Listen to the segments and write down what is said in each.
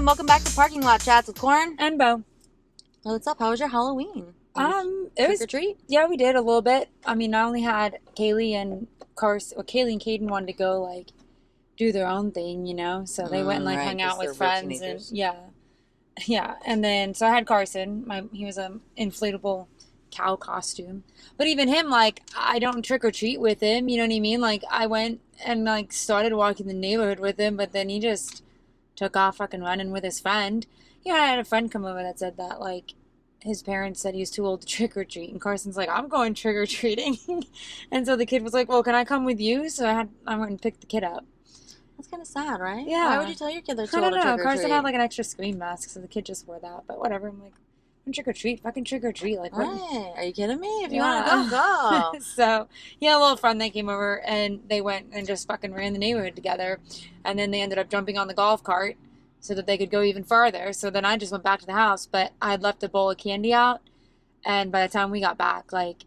and welcome back to Parking Lot Chats with Corin and Bo. What's up? How was your Halloween? It was trick or treat. Yeah, we did a little bit. I mean, I only had Kaylee and Carson. Well, Kaylee and Caden wanted to go like do their own thing, you know. So they went and like hung out with friends and yeah. And then so I had Carson. He was a inflatable cow costume, but even him, like, I don't trick or treat with him. You know what I mean? Like, I went and like started walking the neighborhood with him, but then he just took off fucking running with his friend. You know, I had a friend come over that said that, like, his parents said he was too old to trick or treat, and Carson's like, I'm going trick or treating. And so the kid was like, well, can I come with you? So I went and picked the kid up. That's kind of sad, right? Yeah. Why would you tell your kid they're too I old don't to know. trick or treat? Carson had like an extra scream mask, so the kid just wore that. But whatever. I'm like, I'm trick or treat. Fucking trick or treat. Like, what? Right. Are you kidding me? If you want to go. So, yeah, a little friend, they came over and they went and just fucking ran the neighborhood together. And then they ended up jumping on the golf cart so that they could go even farther. So then I just went back to the house, but I had left a bowl of candy out. And by the time we got back, like,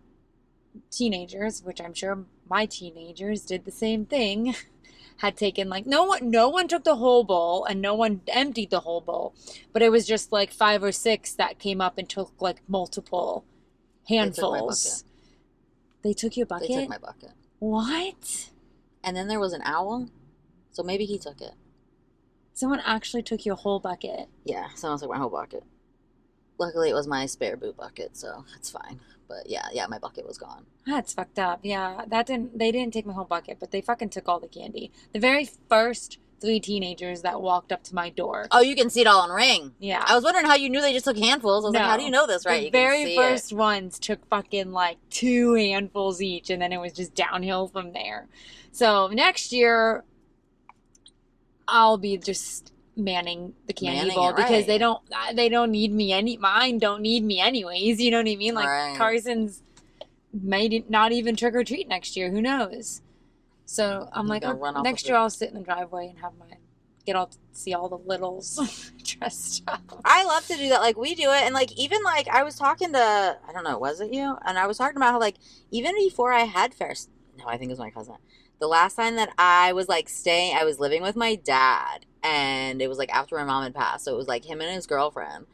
teenagers, which I'm sure my teenagers did the same thing, had taken, like, no one took the whole bowl and no one emptied the whole bowl, but it was just like 5 or 6 that came up and took like multiple handfuls. They took your bucket? They took my bucket. What? And then there was an owl, so maybe he took it. Someone actually took your whole bucket? Yeah, someone took my whole bucket. Luckily, it was my spare boot bucket, so it's fine. But yeah, my bucket was gone. That's fucked up. Yeah, they didn't take my whole bucket, but they fucking took all the candy. The very first 3 teenagers that walked up to my door. Oh, you can see it all on Ring. Yeah. I was wondering how you knew they just took handfuls. I was like, how do you know this, right? The very first ones took fucking like 2 handfuls each, and then it was just downhill from there. So next year, I'll be just manning the candy bowl because they don't need me mine don't need me anyways, you know what I mean? Like, Carson's might not even trick or treat next year, who knows? So I'm like, next year I'll sit in the driveway and have mine see all the littles dressed up. I love to do that. Like, we do it, and like, even like, I was talking to, I don't know, was it you? And I was talking about how, like, even before I had Ferris, no, I think it was my cousin, the last time that I was like I was living with my dad, and it was like after my mom had passed, so it was like him and his girlfriend,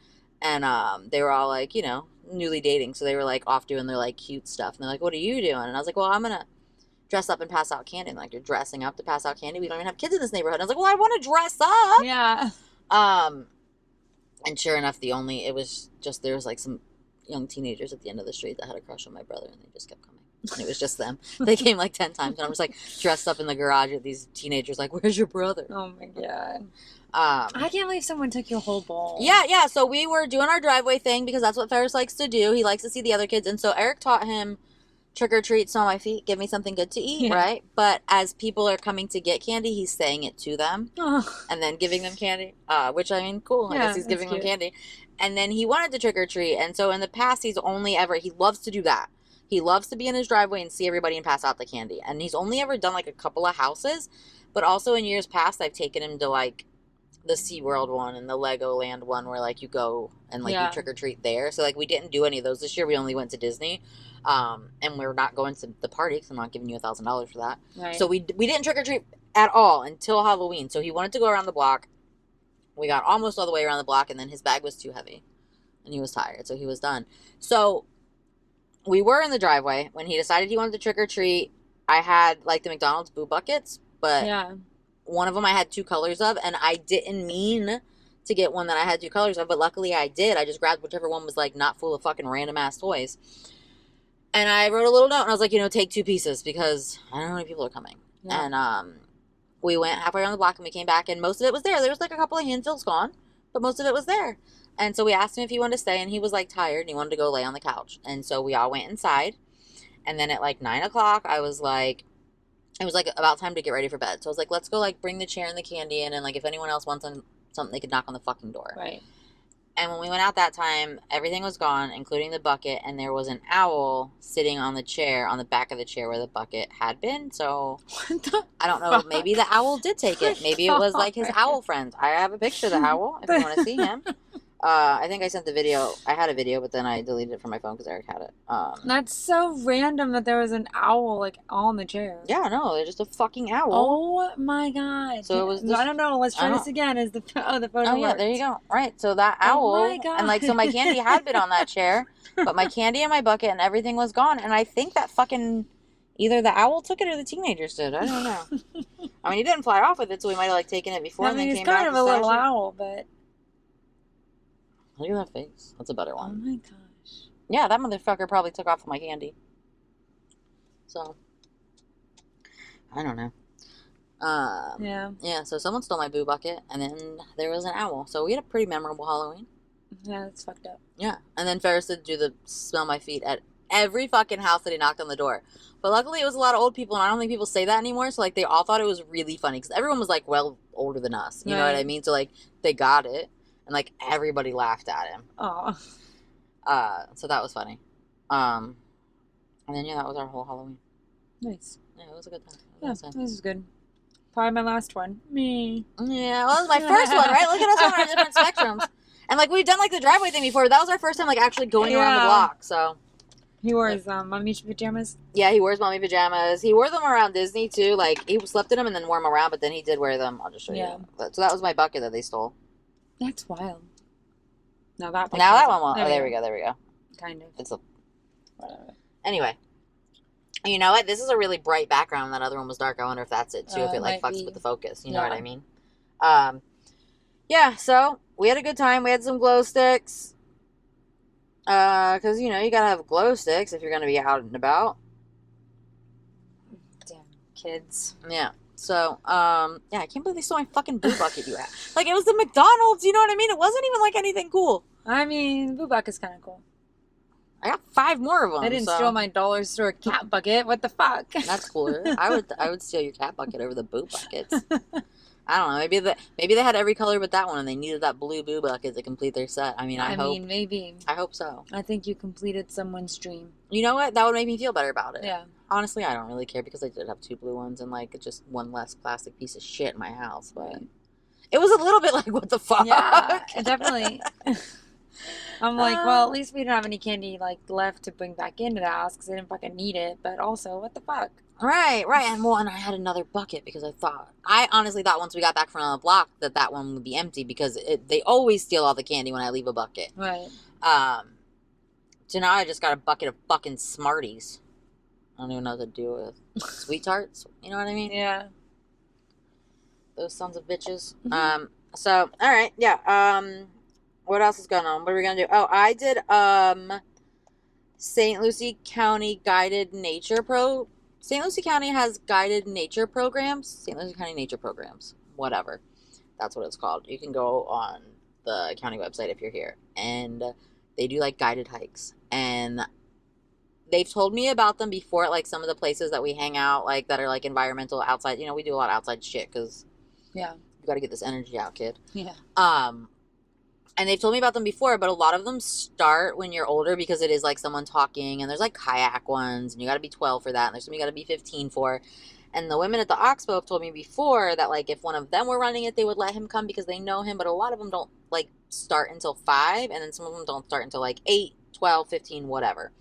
and they were all like, you know, newly dating, so they were like off doing their like cute stuff, and they're like, what are you doing? And I was like, well, I'm gonna dress up and pass out candy. And like, you're dressing up to pass out candy? We don't even have kids in this neighborhood. And I was like, well, I want to dress up. Yeah. And sure enough, there was like some young teenagers at the end of the street that had a crush on my brother, and they just kept coming. And it was just them. They came like 10 times, and I was like dressed up in the garage with these teenagers, like, where's your brother? Oh my God. I can't believe someone took your whole bowl. Yeah. So we were doing our driveway thing because that's what Ferris likes to do. He likes to see the other kids. And so Eric taught him, trick or treat, smell my feet, give me something good to eat, right? But as people are coming to get candy, he's saying it to them and then giving them candy, which, I mean, cool. I guess he's giving them candy. And then he wanted to trick or treat. And so in the past, he loves to do that. He loves to be in his driveway and see everybody and pass out the candy. And he's only ever done like a couple of houses. But also in years past, I've taken him to like the SeaWorld one and the Legoland one where like you go and like you trick or treat there. So like we didn't do any of those this year. We only went to Disney. And we're not going to the party because I'm not giving you $1,000 for that. Right. So we didn't trick or treat at all until Halloween. So he wanted to go around the block. We got almost all the way around the block, and then his bag was too heavy and he was tired. So he was done. So we were in the driveway when he decided he wanted to trick or treat. I had like the McDonald's boo buckets, but one of them I had 2 colors of, and I didn't mean to get one that I had 2 colors of, but luckily I did. I just grabbed whichever one was like not full of fucking random ass toys. And I wrote a little note, and I was like, you know, take 2 pieces because I don't know how many people are coming. Yeah. And we went halfway around the block, and we came back, and most of it was there. There was like a couple of handfuls gone, but most of it was there. And so we asked him if he wanted to stay, and he was like tired, and he wanted to go lay on the couch. And so we all went inside. And then at like 9 o'clock, I was like, it was like about time to get ready for bed. So I was like, let's go like bring the chair and the candy in, and like if anyone else wants something, they could knock on the fucking door. Right. And when we went out that time, everything was gone, including the bucket, and there was an owl sitting on the chair, on the back of the chair where the bucket had been. So I don't know, maybe the owl did take it. Maybe it was like his owl friend. I have a picture of the owl if you want to see him. I think I sent the video. I had a video, but then I deleted it from my phone because Eric had it. That's so random that there was an owl like on the chair. Yeah, no, they're just a fucking owl. Oh my god! So it was. I don't know. Let's try this again. Is the photo? Oh yeah, there you go. Right, so that owl. Oh my god! And like, so my candy had been on that chair, but my candy and my bucket and everything was gone. And I think that fucking either the owl took it or the teenagers did. I don't know. I mean, he didn't fly off with it, so we might have like taken it before and then came back. He's kind of a little owl, but. Look at that face. That's a better one. Oh my gosh. Yeah, that motherfucker probably took off my candy. So, I don't know. Yeah, so someone stole my boo bucket, and then there was an owl. So we had a pretty memorable Halloween. Yeah, that's fucked up. Yeah, and then Ferris did do the smell my feet at every fucking house that he knocked on the door. But luckily it was a lot of old people, and I don't think people say that anymore, so like they all thought it was really funny, because everyone was like well older than us. You know what I mean? So like they got it. And, like, everybody laughed at him. Oh. So that was funny. And then, yeah, that was our whole Halloween. Nice. Yeah, it was a good time. Yeah, this is good. Probably my last one. Me. Yeah, well, it was my first one, right? Look at us on our different spectrums. And, like, we've done, like, the driveway thing before. But that was our first time, like, actually going around the block, so. He wore his mommy pajamas? Yeah, he wears mommy pajamas. He wore them around Disney, too. Like, he slept in them and then wore them around, but then he did wear them. I'll just show you. So that was my bucket that they stole. That's wild. Now that one won't. There we go. Kind of. It's a whatever. Anyway, you know what? This is a really bright background. That other one was dark. I wonder if that's it too. If it like fucks with the focus. You know what I mean? Yeah. So we had a good time. We had some glow sticks. Because you know you gotta have glow sticks if you're gonna be out and about. Damn kids. Yeah. So, yeah, I can't believe they stole my fucking boo bucket you had. Like, it was the McDonald's, you know what I mean? It wasn't even, like, anything cool. I mean, boo bucket's kind of cool. I got 5 more of them. They didn't steal my dollar store cat bucket. What the fuck? That's cooler. I would steal your cat bucket over the boo buckets. I don't know. Maybe they had every color but that one, and they needed that blue boo bucket to complete their set. I mean, I hope. Maybe. I hope so. I think you completed someone's dream. You know what? That would make me feel better about it. Yeah. Honestly, I don't really care because I did have 2 blue ones and like just one less plastic piece of shit in my house. But it was a little bit like, what the fuck? Yeah, definitely. I'm like, well, at least we didn't have any candy like left to bring back into the house because I didn't fucking need it. But also, what the fuck? Right. And I had another bucket because I honestly thought once we got back from the block that one would be empty because they always steal all the candy when I leave a bucket. Right. So now I just got a bucket of fucking Smarties. I don't even know what to do with Sweet Tarts. You know what I mean? Yeah. Those sons of bitches. So, all right. Yeah. What else is going on? What are we going to do? Oh, I did, St. Lucie County Guided Nature St. Lucie County has guided nature programs. St. Lucie County Nature Programs. Whatever. That's what it's called. You can go on the county website if you're here. And they do, like, guided hikes. And they've told me about them before at, like, some of the places that we hang out, like, that are, like, environmental outside. You know, we do a lot of outside shit because you got to get this energy out, kid. Yeah. And they've told me about them before, but a lot of them start when you're older because it is, like, someone talking. And there's, like, kayak ones, and you got to be 12 for that. And there's some you got to be 15 for. And the women at the Oxbow have told me before that, like, if one of them were running it, they would let him come because they know him. But a lot of them don't, like, start until 5. And then some of them don't start until, like, 8, 12, 15, whatever.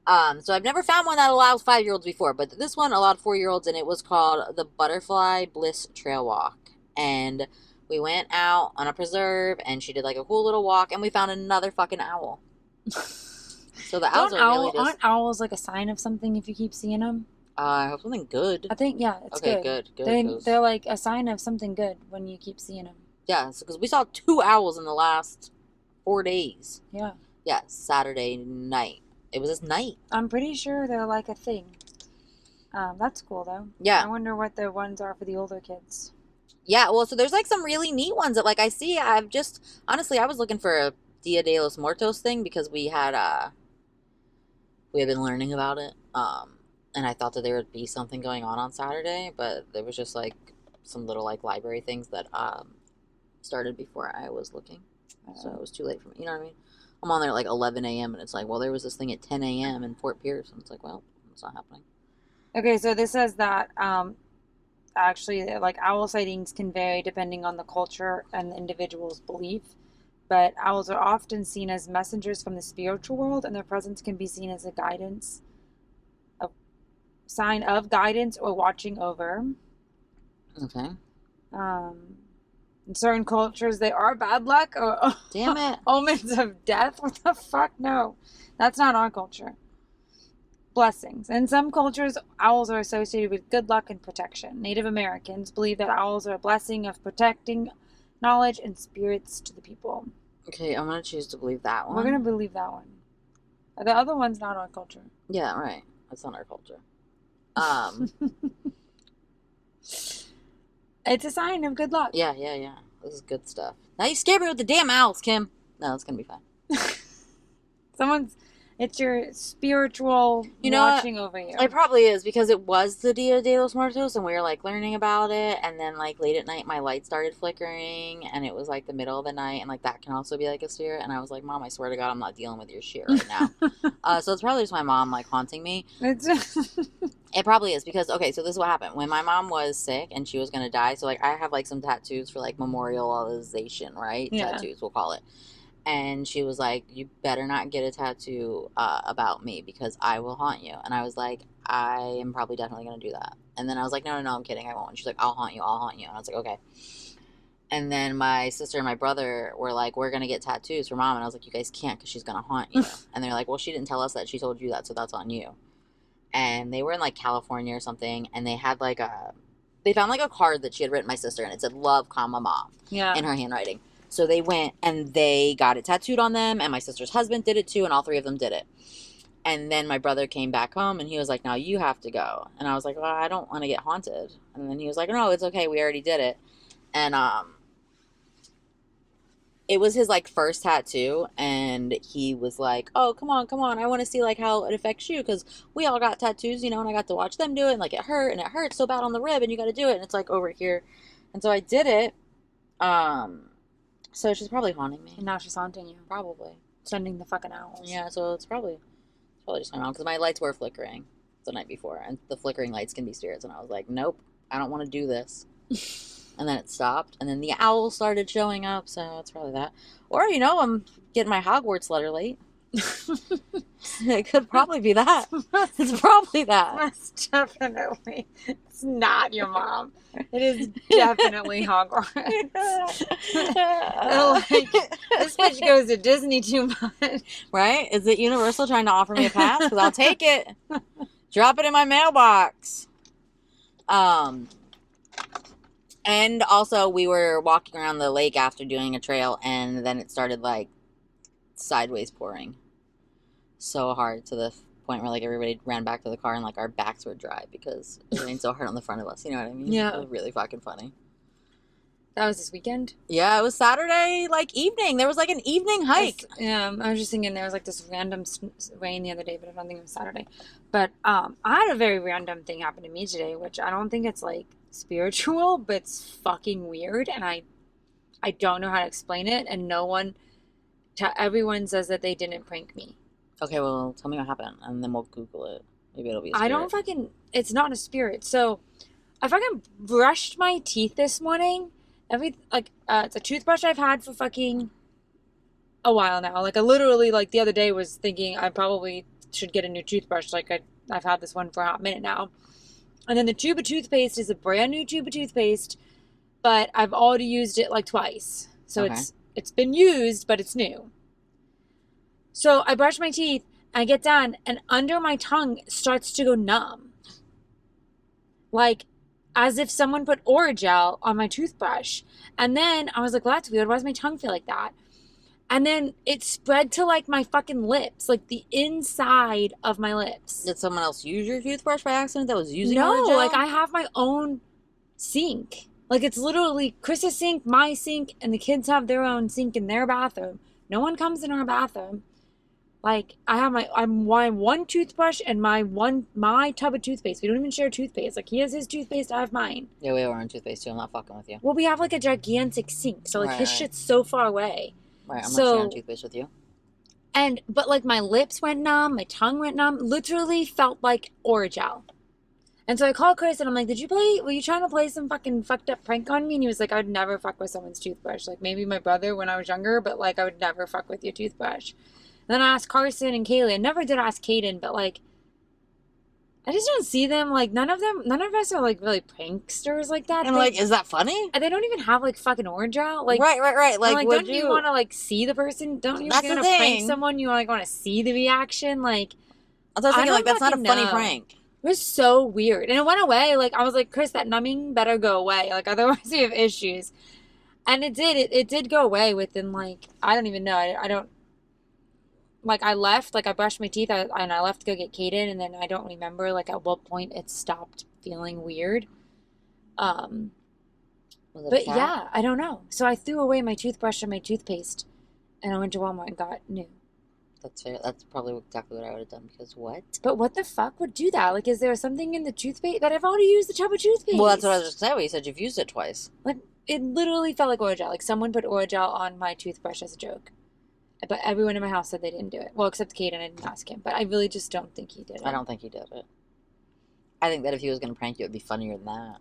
So I've never found one that allows 5-year-olds before. But this one allowed 4-year-olds, and it was called the Butterfly Bliss Trail Walk. And we went out on a preserve, and she did, like, a cool little walk, and we found another fucking owl. So the owls aren't owls, like, a sign of something if you keep seeing them? I hope something good. I think, yeah, it's good. Okay, good. They're, like, a sign of something good when you keep seeing them. Yeah, because we saw 2 owls in the last 4 days. Yeah. Yeah, Saturday night. It was this night. I'm pretty sure they're, like, a thing. That's cool, though. Yeah. I wonder what the ones are for the older kids. Yeah, well, so there's, like, some really neat ones that, like, I see. Honestly, I was looking for a Dia de los Muertos thing because we had been learning about it. And I thought that there would be something going on Saturday, but there was just, like, some little, like, library things that started before I was looking. So it was too late for me. You know what I mean? I'm on there at, like, 11 a.m., and it's like, well, there was this thing at 10 a.m. in Fort Pierce. And it's like, well, it's not happening. Okay, so this says that actually, like, owl sightings can vary depending on the culture and the individual's belief. but owls are often seen as messengers from the spiritual world, and their presence can be seen as a sign of guidance or watching over. Okay. In certain cultures, they are bad luck or damn it, omens of death. What the fuck? No, that's not our culture. Blessings. In some cultures, owls are associated with good luck and protection. Native Americans believe that owls are a blessing of protecting knowledge and spirits to the people. Okay, I'm going to choose to believe that one. We're going to believe that one. The other one's not our culture. Yeah, right. That's not our culture. It's a sign of good luck. Yeah. This is good stuff. Now you scared me with the damn owls, Kim. No, it's going to be fine. It's your spiritual watching over you. It probably is, because it was the Dia de los Muertos and we were like learning about it, and then like late at night my light started flickering and it was like the middle of the night, and like that can also be like a spirit, and I was like, Mom, I swear to God I'm not dealing with your shit right now. So it's probably just my mom like haunting me. It probably is, because okay, so this is what happened. When my mom was sick and she was gonna die, so like I have like some tattoos for like memorialization, right? Yeah. Tattoos, we'll call it. And she was like, you better not get a tattoo about me, because I will haunt you. And I was like, I am probably definitely going to do that. And then I was like, no, I'm kidding, I won't. And she's like, I'll haunt you. And I was like, okay. And then my sister and my brother were like, we're going to get tattoos for Mom. And I was like, you guys can't, because she's going to haunt you. And they're like, well, she didn't tell us that. She told you that, so that's on you. And they were in like California or something, and they had like they found like a card that she had written my sister, and it said love, Mom, in her handwriting. So they went and they got it tattooed on them, and my sister's husband did it too, and all three of them did it. And then my brother came back home, and he was like, now you have to go. And I was like, well, I don't want to get haunted. And then he was like, no, it's okay, we already did it. And it was his like first tattoo, and he was like, oh, come on, I want to see like how it affects you, because we all got tattoos, and I got to watch them do it, and like it hurts so bad on the rib, and you got to do it, and it's like over here. And so I did it. So she's probably haunting me. And now she's haunting you. Probably. Sending the fucking owls. Yeah, so it's probably just my mom, because my lights were flickering the night before, and the flickering lights can be spirits, and I was like, nope, I don't want to do this. And then it stopped, and then the owl started showing up, so it's probably that. Or, I'm getting my Hogwarts letter late. It could probably be that. It's probably that. Most definitely. It's not your mom. It is definitely Hogwarts. Like, this bitch goes to Disney too much. Right? Is it Universal trying to offer me a pass? Because I'll take it. Drop it in my mailbox. And also, we were walking around the lake after doing a trail, and then it started like sideways pouring so hard, to the point where like everybody ran back to the car, and like our backs were dry because it rained so hard on the front of us. You know what I mean? Yeah. It was really fucking funny. That was this weekend? Yeah, it was Saturday, like evening. There was like an evening hike. I was just thinking there was like this random rain the other day, but I don't think it was Saturday. But I had a very random thing happen to me today, which I don't think it's like spiritual, but it's fucking weird, and I don't know how to explain it, and everyone says that they didn't prank me. Okay, well, tell me what happened, and then we'll Google it. Maybe it'll be a spirit. It's not a spirit. So, I fucking brushed my teeth this morning. It's a toothbrush I've had for fucking a while now. Like, I literally, like, the other day was thinking I probably should get a new toothbrush. Like, I've had this one for a hot minute now. And then the tube of toothpaste is a brand new tube of toothpaste, but I've already used it, like, twice. So okay. It's been used, but it's new. So I brush my teeth, I get done, and under my tongue starts to go numb. Like, as if someone put Orajel on my toothbrush. And then I was like, well, that's weird. Why does my tongue feel like that? And then it spread to, like, my fucking lips. Like, the inside of my lips. Did someone else use your toothbrush by accident that was using No, Orajel? like, I have my own sink. Like, it's literally Chris's sink, my sink, and the kids have their own sink in their bathroom. No one comes in our bathroom. Like, I have my one toothbrush and my tub of toothpaste. We don't even share toothpaste. Like, he has his toothpaste, I have mine. Yeah, we have our own toothpaste too. I'm not fucking with you. Well, we have, like, a gigantic sink. So, like, his shit's so far away. Right, I'm not sharing toothpaste with you. But, like, my lips went numb. My tongue went numb. Literally felt like Orajel. And so I called Chris and I'm like, were you trying to play some fucking fucked up prank on me? And he was like, I would never fuck with someone's toothbrush. Like, maybe my brother when I was younger, but like, I would never fuck with your toothbrush. And then I asked Carson and Kaylee. I never did ask Caden, but like, I just don't see them. Like, none of us are like really pranksters like that. And like, is that funny? They don't even have like fucking orange out. Like, right. Like, don't you want to like see the person? Don't you want to prank someone? You like want to see the reaction? Like, I was thinking, like, that's not a funny prank. It was so weird. And it went away. Like, I was like, Chris, that numbing better go away. Like, otherwise we have issues. And it did. It did go away within, like, I don't even know. I don't, like, I left. Like, I brushed my teeth and I left to go get Caden. And then I don't remember, like, at what point it stopped feeling weird. But, yeah, I don't know. So I threw away my toothbrush and my toothpaste. And I went to Walmart and got new. That's fair. That's probably exactly what I would have done, because what? But what the fuck would do that? Like, is there something in the toothpaste? But I've already used the tub of toothpaste. Well, that's what I was just saying. You said you've used it twice. Like, it literally felt like Orajel. Like, someone put Orajel on my toothbrush as a joke. But everyone in my house said they didn't do it. Well, except Caden, I didn't ask him. But I really just don't think he did it. I don't think he did it. I think that if he was going to prank you, it would be funnier than that.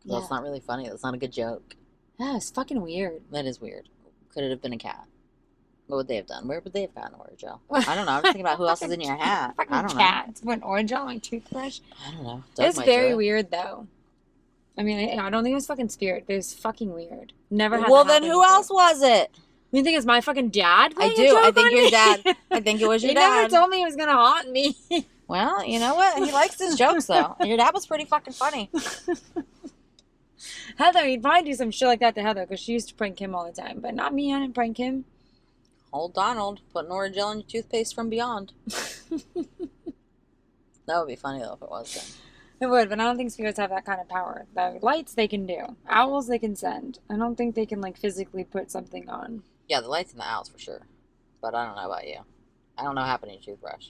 Yeah. That's not really funny. That's not a good joke. Yeah, it's fucking weird. That is weird. Could it have been a cat? What would they have done? Where would they have gotten Orajel? I don't know. I'm just thinking about who else is in your hat. I don't know. Cats put Orajel on my toothbrush. I don't know. It's very weird, though. I mean, I don't think it was fucking Spirit. It was fucking weird. Never had. Well, then who else was it? You think it's my fucking dad? I do. I think your dad. I think it was your dad. He never told me he was gonna haunt me. Well, you know what? He likes his jokes, though. Your dad was pretty fucking funny. Heather, he'd probably do some shit like that to Heather, because she used to prank him all the time. But not me. I didn't prank him. Old Donald putting Orajel in your toothpaste from beyond. That would be funny, though, if it was then. It would, but I don't think spirits have that kind of power. The lights they can do. Owls they can send. I don't think they can, like, physically put something on. Yeah, the lights and the owls for sure. But I don't know about you. I don't know what happened to your toothbrush.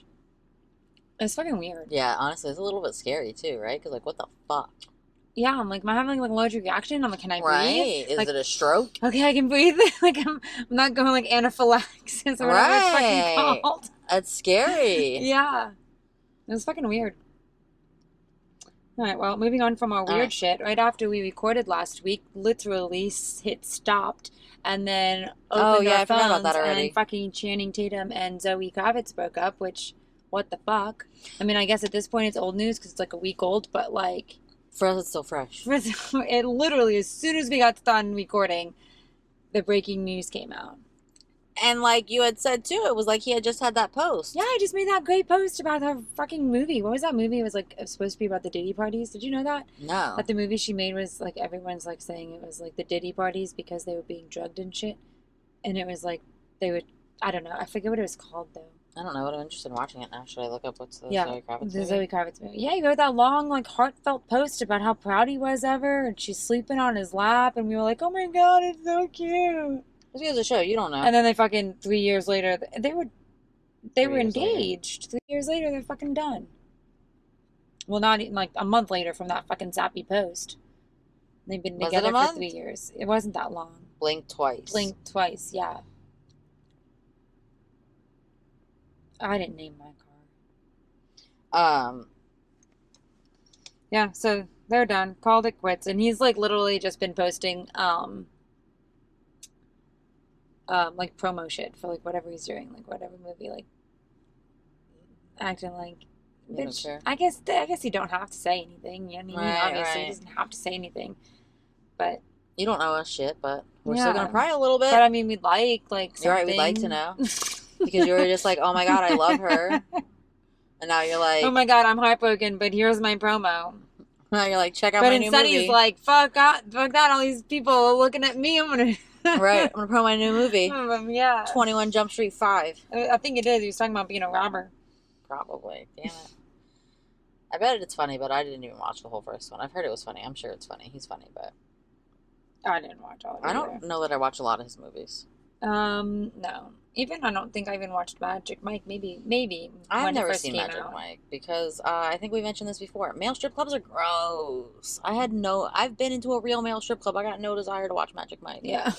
It's fucking weird. Yeah, honestly, it's a little bit scary, too, right? Because, like, what the fuck? Yeah, I'm like, am I having like an allergic reaction? I'm like, can I breathe? Right? Is like, it a stroke? Okay, I can breathe. Like, I'm not going like anaphylaxis or whatever it's fucking called. That's scary. Yeah. It was fucking weird. All right, well, moving on from our weird shit. Right after we recorded last week, literally hit stopped and then opened our phones, I forgot about that already. And fucking Channing Tatum and Zoe Kravitz broke up, which, what the fuck? I mean, I guess at this point it's old news because it's like a week old, but like... For us, it's still fresh. It literally, as soon as we got done recording, the breaking news came out. And like you had said too, it was like he had just had that post. Yeah, I just made that great post about her fucking movie. What was that movie? It was like, it was supposed to be about the Diddy parties. Did you know that? No. That the movie she made was like, everyone's like saying it was like the Diddy parties because they were being drugged and shit. And it was like, they would, I don't know, I forget what it was called though. I don't know, but I'm interested in watching it now. Should I look up what's the Zoe Kravitz movie? The Zoe Kravitz movie. Yeah, he wrote that long, like, heartfelt post about how proud he was of her, and she's sleeping on his lap, and we were like, oh my god, it's so cute. This is a show, you don't know. And then they fucking, 3 years later, they were engaged. 3 years later, they're fucking done. Well, not even, like, a month later from that fucking sappy post. They've been together for 3 years. It wasn't that long. Blinked twice, yeah. I didn't name my car. Yeah, so they're done. Called it quits. And he's like literally just been posting like promo shit for like whatever he's doing, like whatever movie, like acting like bitch. Sure. I guess you don't have to say anything. You know what I mean? Obviously he doesn't have to say anything. But you don't know us shit, but we're still gonna pry a little bit. But I mean we'd like something. You're right, we'd like to know. Because you were just like, oh my god, I love her. And now you're like... Oh my god, I'm heartbroken, but here's my promo. Now you're like, check out my new movie. But instead he's like, fuck that, all these people are looking at me, I'm gonna... Right, I'm gonna promote my new movie. Yeah. 21 Jump Street 5. I think it is. He was talking about being a robber. Probably. Damn it. I bet it's funny, but I didn't even watch the whole first one. I've heard it was funny. I'm sure it's funny. He's funny, but... I didn't watch all of it. I don't know that I watch a lot of his movies. No. I don't think I even watched Magic Mike. Maybe. I've never seen Magic Mike because I think we mentioned this before. Male strip clubs are gross. I've been into a real male strip club. I got no desire to watch Magic Mike. Yeah.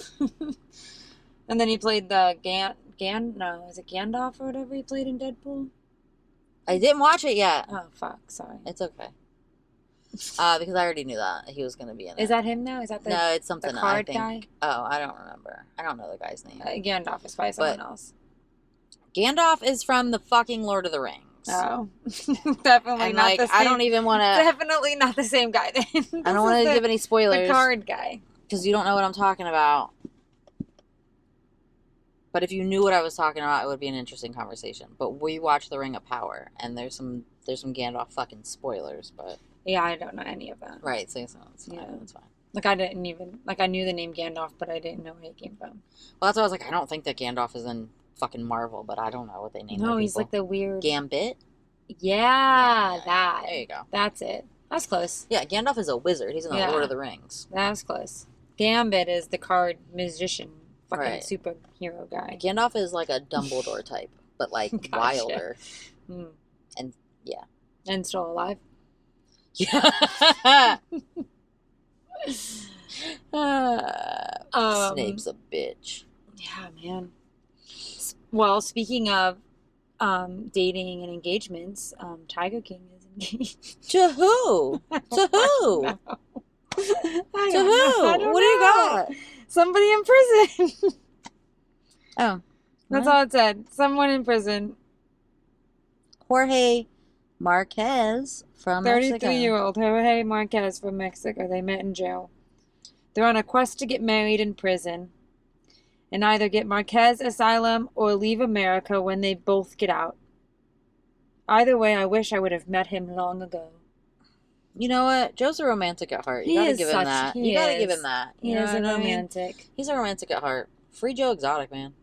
And then he played the is it Gandalf or whatever he played in Deadpool? I didn't watch it yet. Oh, fuck. Sorry. It's okay. because I already knew that he was going to be in it. Is that him now? Is that no? It's something the card I think. guy? Oh, I don't remember. I don't know the guy's name. Gandalf is probably someone else. Gandalf is from the fucking Lord of the Rings. Oh, definitely and, not like, the same. I don't even want to. Definitely not the same guy. Then I don't want to give any spoilers. The card guy, because you don't know what I'm talking about. But if you knew what I was talking about, it would be an interesting conversation. But we watched The Ring of Power, and there's some Gandalf fucking spoilers. But yeah, I don't know any of that. Right, so it's fine. It's fine. Like I didn't even I knew the name Gandalf, but I didn't know where he came from. Well, that's why I was like, I don't think that Gandalf is in fucking Marvel, but I don't know what they named. No, he's like the weird Gambit. Yeah, that. There you go. That's it. That's close. Yeah, Gandalf is a wizard. He's in the Lord of the Rings. That was close. Gambit is the card magician, fucking superhero guy. Gandalf is like a Dumbledore type, but like wilder. And yeah. And still alive. Yeah. Snape's a bitch. Yeah, man. Well, speaking of dating and engagements, Tiger King is engaged. To who? To who? To who? What do you got? Somebody in prison. Oh. That's all it said. Someone in prison. Jorge Marquez from Mexico. 33-year-old Jorge Marquez from Mexico. They met in jail. They're on a quest to get married in prison and either get Marquez asylum or leave America when they both get out. Either way, I wish I would have met him long ago. You know what? Joe's a romantic at heart. You gotta give him that. You gotta give him that. He is a romantic. He's a romantic at heart. Free Joe Exotic, man.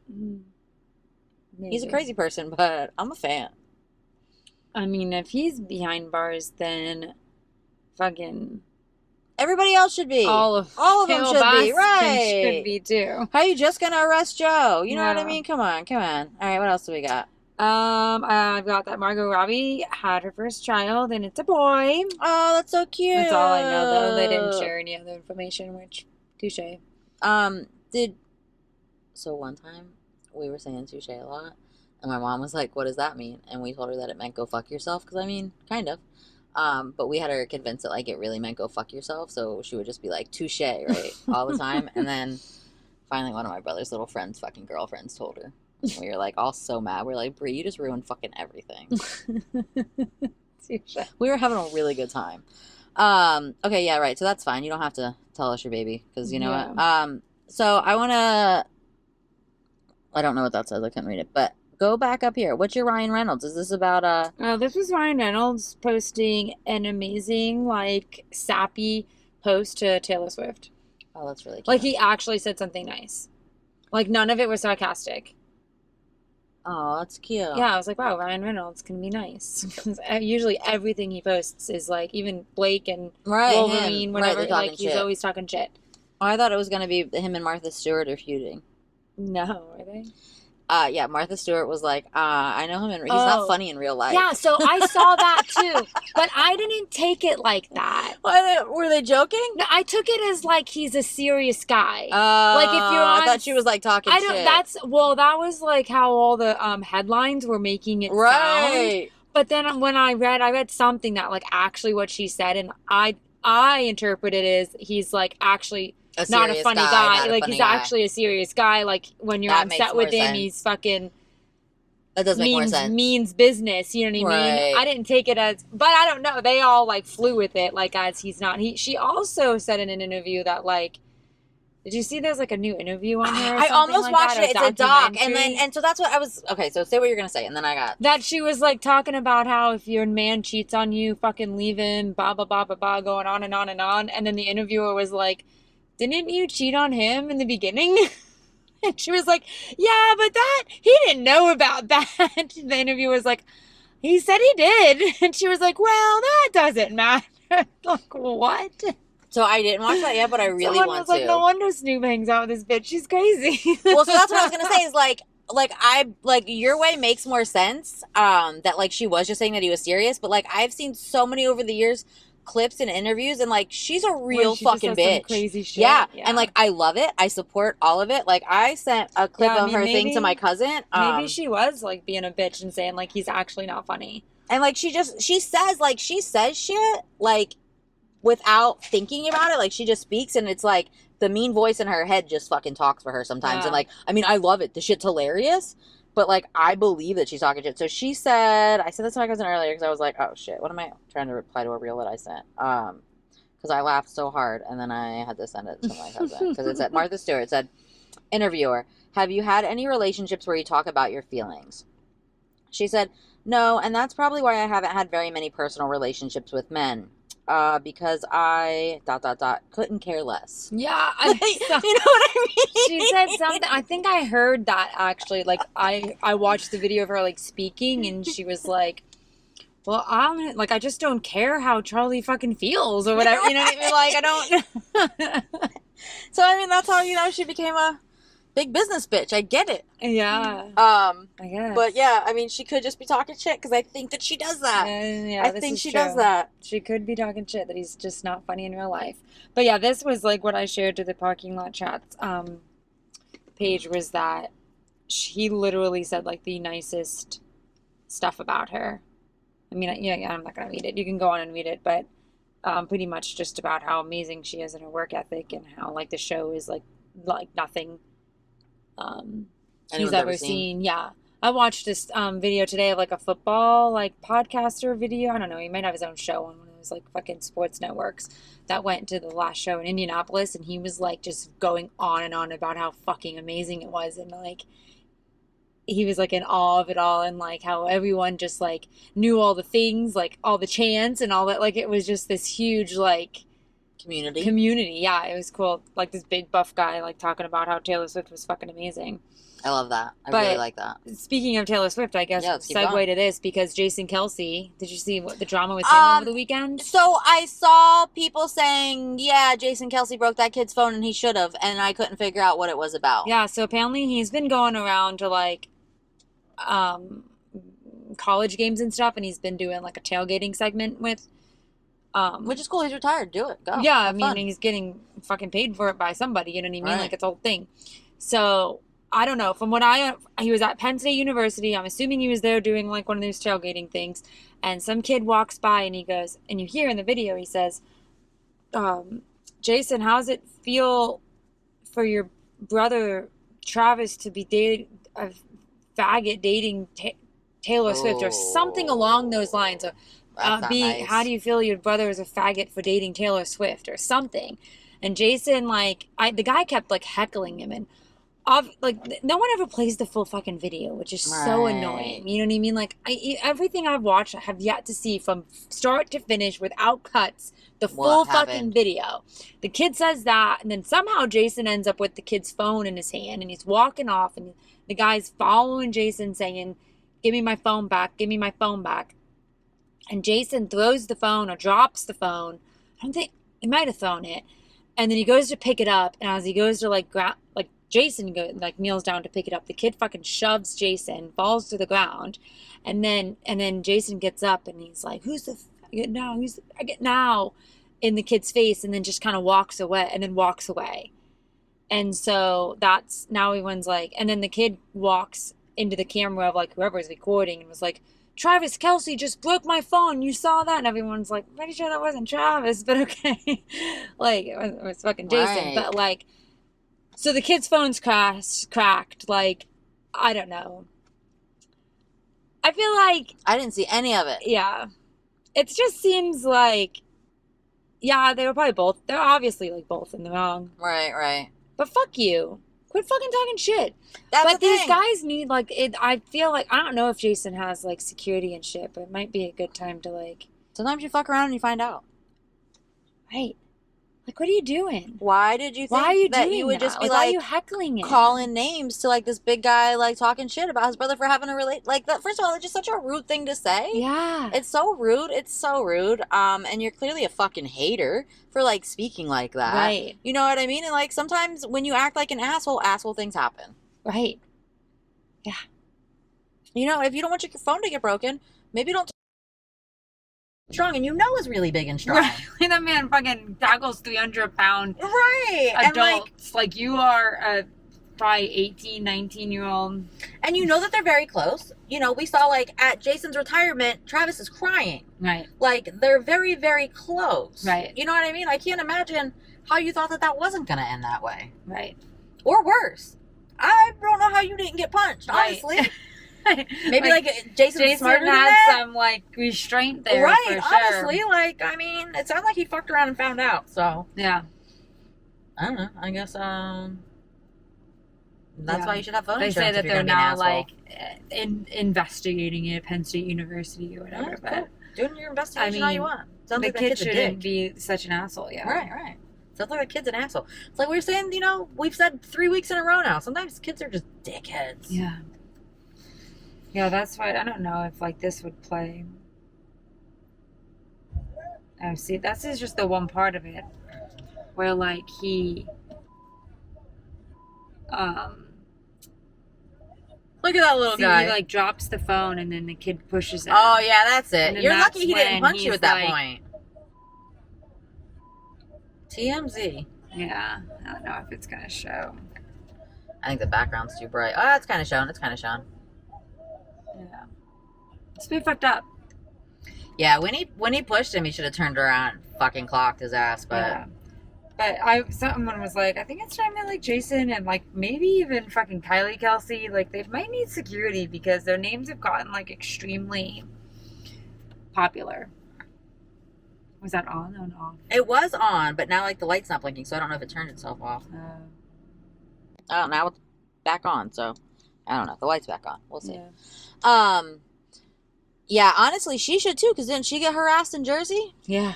He's a crazy person, but I'm a fan. I mean, if he's behind bars, then fucking everybody else should be. All of them should be. Right. Should be too. How are you just gonna arrest Joe? You know what I mean? Come on. All right, what else do we got? I've got that Margot Robbie had her first child, and it's a boy. Oh, that's so cute. That's all I know, though. They didn't share any other information, which touche. So one time we were saying touche a lot, and my mom was like, "What does that mean?" And we told her that it meant go fuck yourself, because I mean, kind of. But we had her convinced that like it really meant go fuck yourself, so she would just be like touche, right, all the time. And then finally, one of my brother's little friends, fucking girlfriends, told her. And we were like all so mad. We're like, Brie, you just ruined fucking everything. We were having a really good time. Okay, yeah, right. So that's fine. You don't have to tell us your baby, because you know what. So I don't know what that says. I couldn't read it, but. Go back up here. What's your Ryan Reynolds? Is this about this was Ryan Reynolds posting an amazing, like, sappy post to Taylor Swift. Oh, that's really cute. Like, he actually said something nice. Like, none of it was sarcastic. Oh, that's cute. Yeah, I was like, wow, Ryan Reynolds can be nice. Because usually everything he posts is, like, even Blake and Wolverine, whatever, like, he's always talking shit. Oh, I thought it was going to be him and Martha Stewart are feuding. No, are they? Yeah, Martha Stewart was like, I know him, and he's not funny in real life. Yeah, so I saw that too, but I didn't take it like that. Were they joking? No, I took it as like he's a serious guy. Like if you're on, I thought she was like talking shit. That was like how all the headlines were making it sound. But then when I read something that like actually what she said, and I interpreted it as he's like actually. Not a funny guy. Like, he's actually a serious guy. Like, when you're on set with him, he's fucking... That does make more sense. Means business, you know what I mean? I didn't take it as... But I don't know. They all, like, flew with it, like, as he's not... She also said in an interview that, like... Did you see there's, like, a new interview on her? I almost watched it. It's a doc. And so that's what I was... Okay, so say what you're going to say, and then I got... That she was, like, talking about how if your man cheats on you, fucking leave him, blah, blah, blah, blah, blah, going on and on and on. And then the interviewer was like... Didn't you cheat on him in the beginning? And she was like, yeah, but he didn't know about that. The interviewer was like, he said he did. And she was like, well, that doesn't matter. Like, what? So I didn't watch that yet, but I really want to. Like, no wonder Snoop hangs out with this bitch. She's crazy. Well, so that's what I was going to say is like your way makes more sense. That like she was just saying that he was serious, but like I've seen so many over the years clips and interviews, and like she's a real fucking bitch. Crazy shit. Yeah, and like I love it. I support all of it. Like I sent a clip of her thing to my cousin. Maybe she was like being a bitch and saying like he's actually not funny. And like she says shit like without thinking about it. Like, she just speaks, and it's like the mean voice in her head just fucking talks for her sometimes. And like, I mean, I love it. The shit's hilarious. But like, I believe that she's talking shit. So she said, I said this to my cousin earlier because I was like, oh shit, what am I trying to reply to a reel that I sent? Because I laughed so hard, and then I had to send it to my cousin because it said, Martha Stewart said, interviewer, have you had any relationships where you talk about your feelings? She said, no, and that's probably why I haven't had very many personal relationships with men. Because I ... couldn't care less. Yeah, you know what I mean? She said something. I think I heard that actually. Like, I watched the video of her like speaking, and she was like, "Well, I just don't care how Charlie fucking feels or whatever." You know what I mean? Like, I don't. So I mean, that's how she became a big business bitch. I get it. Yeah. I guess. But yeah, I mean, she could just be talking shit because I think that she does that. Yeah, I think she does that. She could be talking shit that he's just not funny in real life. But yeah, this was like what I shared to the parking lot chats page was that he literally said like the nicest stuff about her. I mean, yeah, I'm not gonna read it. You can go on and read it, but pretty much just about how amazing she is in her work ethic and how like the show is like nothing he's ever seen. Yeah. I watched this video today of like a football like podcaster video. I don't know. He might have his own show on one of those like fucking sports networks that went to the last show in Indianapolis, and he was like just going on and on about how fucking amazing it was, and like he was like in awe of it all, and like how everyone just like knew all the things, like all the chants and all that. Like it was just this huge like community. Yeah, it was cool. Like this big buff guy like talking about how Taylor Swift was fucking amazing. I love that. I really like that. Speaking of Taylor Swift, I guess segue to this because Jason Kelce, did you see what the drama with him over the weekend? So I saw people saying, yeah, Jason Kelce broke that kid's phone and he should have, and I couldn't figure out what it was about. Yeah, so apparently he's been going around to like college games and stuff, and he's been doing like a tailgating segment with which is cool. He's retired. Do it. Go. Yeah, I mean, he's getting fucking paid for it by somebody, you know what I mean? Right. Like it's a whole thing. So I don't know. From what he was at Penn State University. I'm assuming he was there doing like one of those tailgating things. And some kid walks by and he goes, and you hear in the video, he says, Jason, how does it feel for your brother Travis to be a faggot dating Taylor Swift or something along those lines? Or nice. How do you feel your brother is a faggot for dating Taylor Swift or something? And Jason, like, the guy kept like heckling him, and like no one ever plays the full fucking video, which is so annoying. You know what I mean? Like everything I've watched, I have yet to see from start to finish without cuts the full fucking video. The kid says that, and then somehow Jason ends up with the kid's phone in his hand, and he's walking off, and the guy's following Jason saying, "Give me my phone back, give me my phone back." And Jason throws the phone or drops the phone. I don't think he might have thrown it. And then he goes to pick it up, and as he goes to Jason kneels down to pick it up, the kid fucking shoves Jason, falls to the ground, and then Jason gets up and he's like, "Who's the faggot now? Who's the faggot now?" in the kid's face, and then just kind of walks away. And so that's now everyone's like, and then the kid walks into the camera of like whoever's recording and was like, "Travis Kelce just broke my phone. You saw that?" And everyone's like, "Pretty sure that wasn't Travis, but okay." Like it was fucking Jason, right. But like. So the kid's phone's cracked. Like, I don't know. I feel like... I didn't see any of it. Yeah. It just seems like... Yeah, they were probably both... They're obviously, like, both in the wrong. Right. But fuck you. Quit fucking talking shit. That's but these guys need, like... I feel like... I don't know if Jason has, like, security and shit, but it might be a good time to, like... Sometimes you fuck around and you find out. Right. Like, what are you doing? Why did you think that you would just be why are you heckling him? Calling names to like this big guy like talking shit about his brother for having a like that? First of all, it's just such a rude thing to say. Yeah, it's so rude. And you're clearly a fucking hater for like speaking like that. Right. You know what I mean? And like sometimes when you act like an asshole things happen. Right. Yeah. You know, if you don't want your phone to get broken, maybe don't. Strong, and you know is really big and strong. Right. That man fucking tackles 300-pound right adults. Like you are a probably 18, 19-year-old. And you know that they're very close. You know, we saw, like, at Jason's retirement, Travis is crying. Right. Like, they're very, very close. Right. You know what I mean? I can't imagine how you thought that wasn't going to end that way. Right. Or worse. I don't know how you didn't get punched, honestly. Right. Maybe, like Jason smarter had that. Some, like, restraint there, right, for sure. honestly. Like, I mean, it sounds like he fucked around and found out, so. Yeah. I don't know. I guess, that's why you should have phone They insurance. say that they're now, like, investigating it at Penn State University or whatever. But cool. Doing your investigation all you want. Sounds the like kid kid's shouldn't be such an asshole, yeah. Right. Sounds like a kid's an asshole. It's like we were saying, you know, we've said 3 weeks in a row now. Sometimes kids are just dickheads. Yeah. Yeah, that's why I don't know if, like, this would play. Oh, see, this is just the one part of it where, like, he, look at that little guy. He, like, drops the phone and then the kid pushes it. Oh, yeah, that's it. You're lucky he didn't punch you at that like, point. TMZ. Yeah, I don't know if it's going to show. I think the background's too bright. Oh, it's kind of shown. Yeah. It's been fucked up. Yeah, when he pushed him, he should have turned around and fucking clocked his ass, but... Yeah. But someone was like, I think it's time that, like, Jason and, like, maybe even fucking Kylie Kelce, like, they might need security because their names have gotten, like, extremely popular. Was that on or off? It was on, but now, like, the light's not blinking, so I don't know if it turned itself off. Oh, now it's back on, so I don't know. The light's back on. We'll see. Yeah. Yeah, honestly, she should too, because didn't she get harassed in Jersey? Yeah.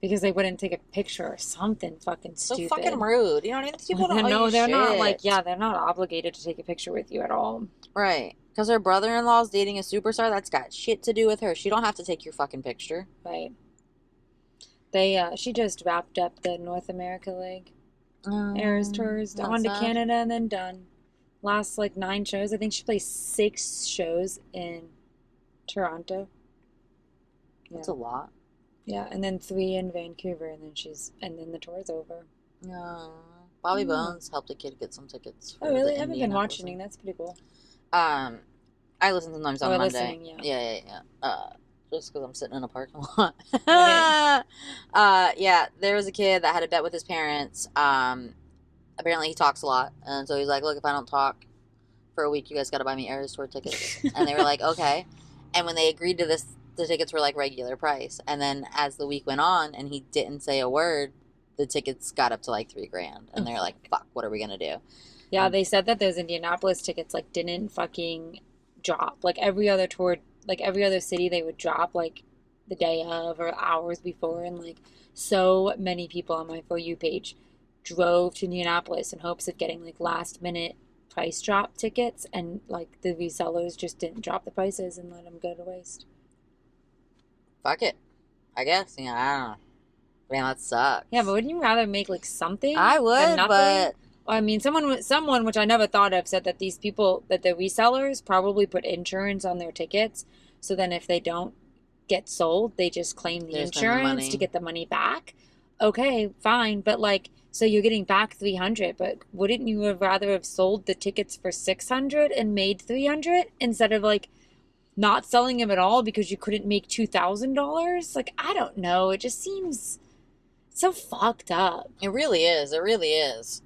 Because they wouldn't take a picture or something fucking stupid. So fucking rude. You know what I mean? These people don't owe No, you they're shit. not, like, yeah, they're not obligated to take a picture with you at all. Right. Because her brother-in-law's dating a superstar, that's got shit to do with her. She don't have to take your fucking picture. Right. She just wrapped up the North America leg. Eras tours. On to Canada and then done. Last, like, 9 shows. I think she plays 6 shows in Toronto. That's a lot. Yeah, and then 3 in Vancouver, and then the tour's over. Bobby Bones helped a kid get some tickets. Oh, really? I haven't been watching. That's pretty cool. I listen sometimes on Monday. Listening, yeah. Just because I'm sitting in a parking lot. Yeah, there was a kid that had a bet with his parents. Apparently he talks a lot, and so he's like, "Look, if I don't talk for a week, you guys got to buy me Eras Tour tickets." And they were like, "Okay." And when they agreed to this, the tickets were like regular price. And then as the week went on and he didn't say a word, the tickets got up to like $3,000. And they're like, fuck, what are we going to do? Yeah, they said that those Indianapolis tickets, like, didn't fucking drop. Like, every other tour, like, every other city, they would drop, like, the day of or hours before. And, like, so many people on my For You page drove to Indianapolis in hopes of getting, like, last-minute price drop tickets. And, like, the resellers just didn't drop the prices and let them go to waste. Fuck it. I guess. Yeah, I don't know. Man, that sucks. Yeah, but wouldn't you rather make, like, something? I would, but... I mean, someone, which I never thought of, said that these people, that the resellers probably put insurance on their tickets. So then if they don't get sold, they just claim the insurance to get the money back. Okay, fine. But, like, so you're getting back $300, but wouldn't you have rather have sold the tickets for $600 and made $300 instead of, like, not selling them at all because you couldn't make $2,000? Like, I don't know. It just seems so fucked up. It really is. It really is.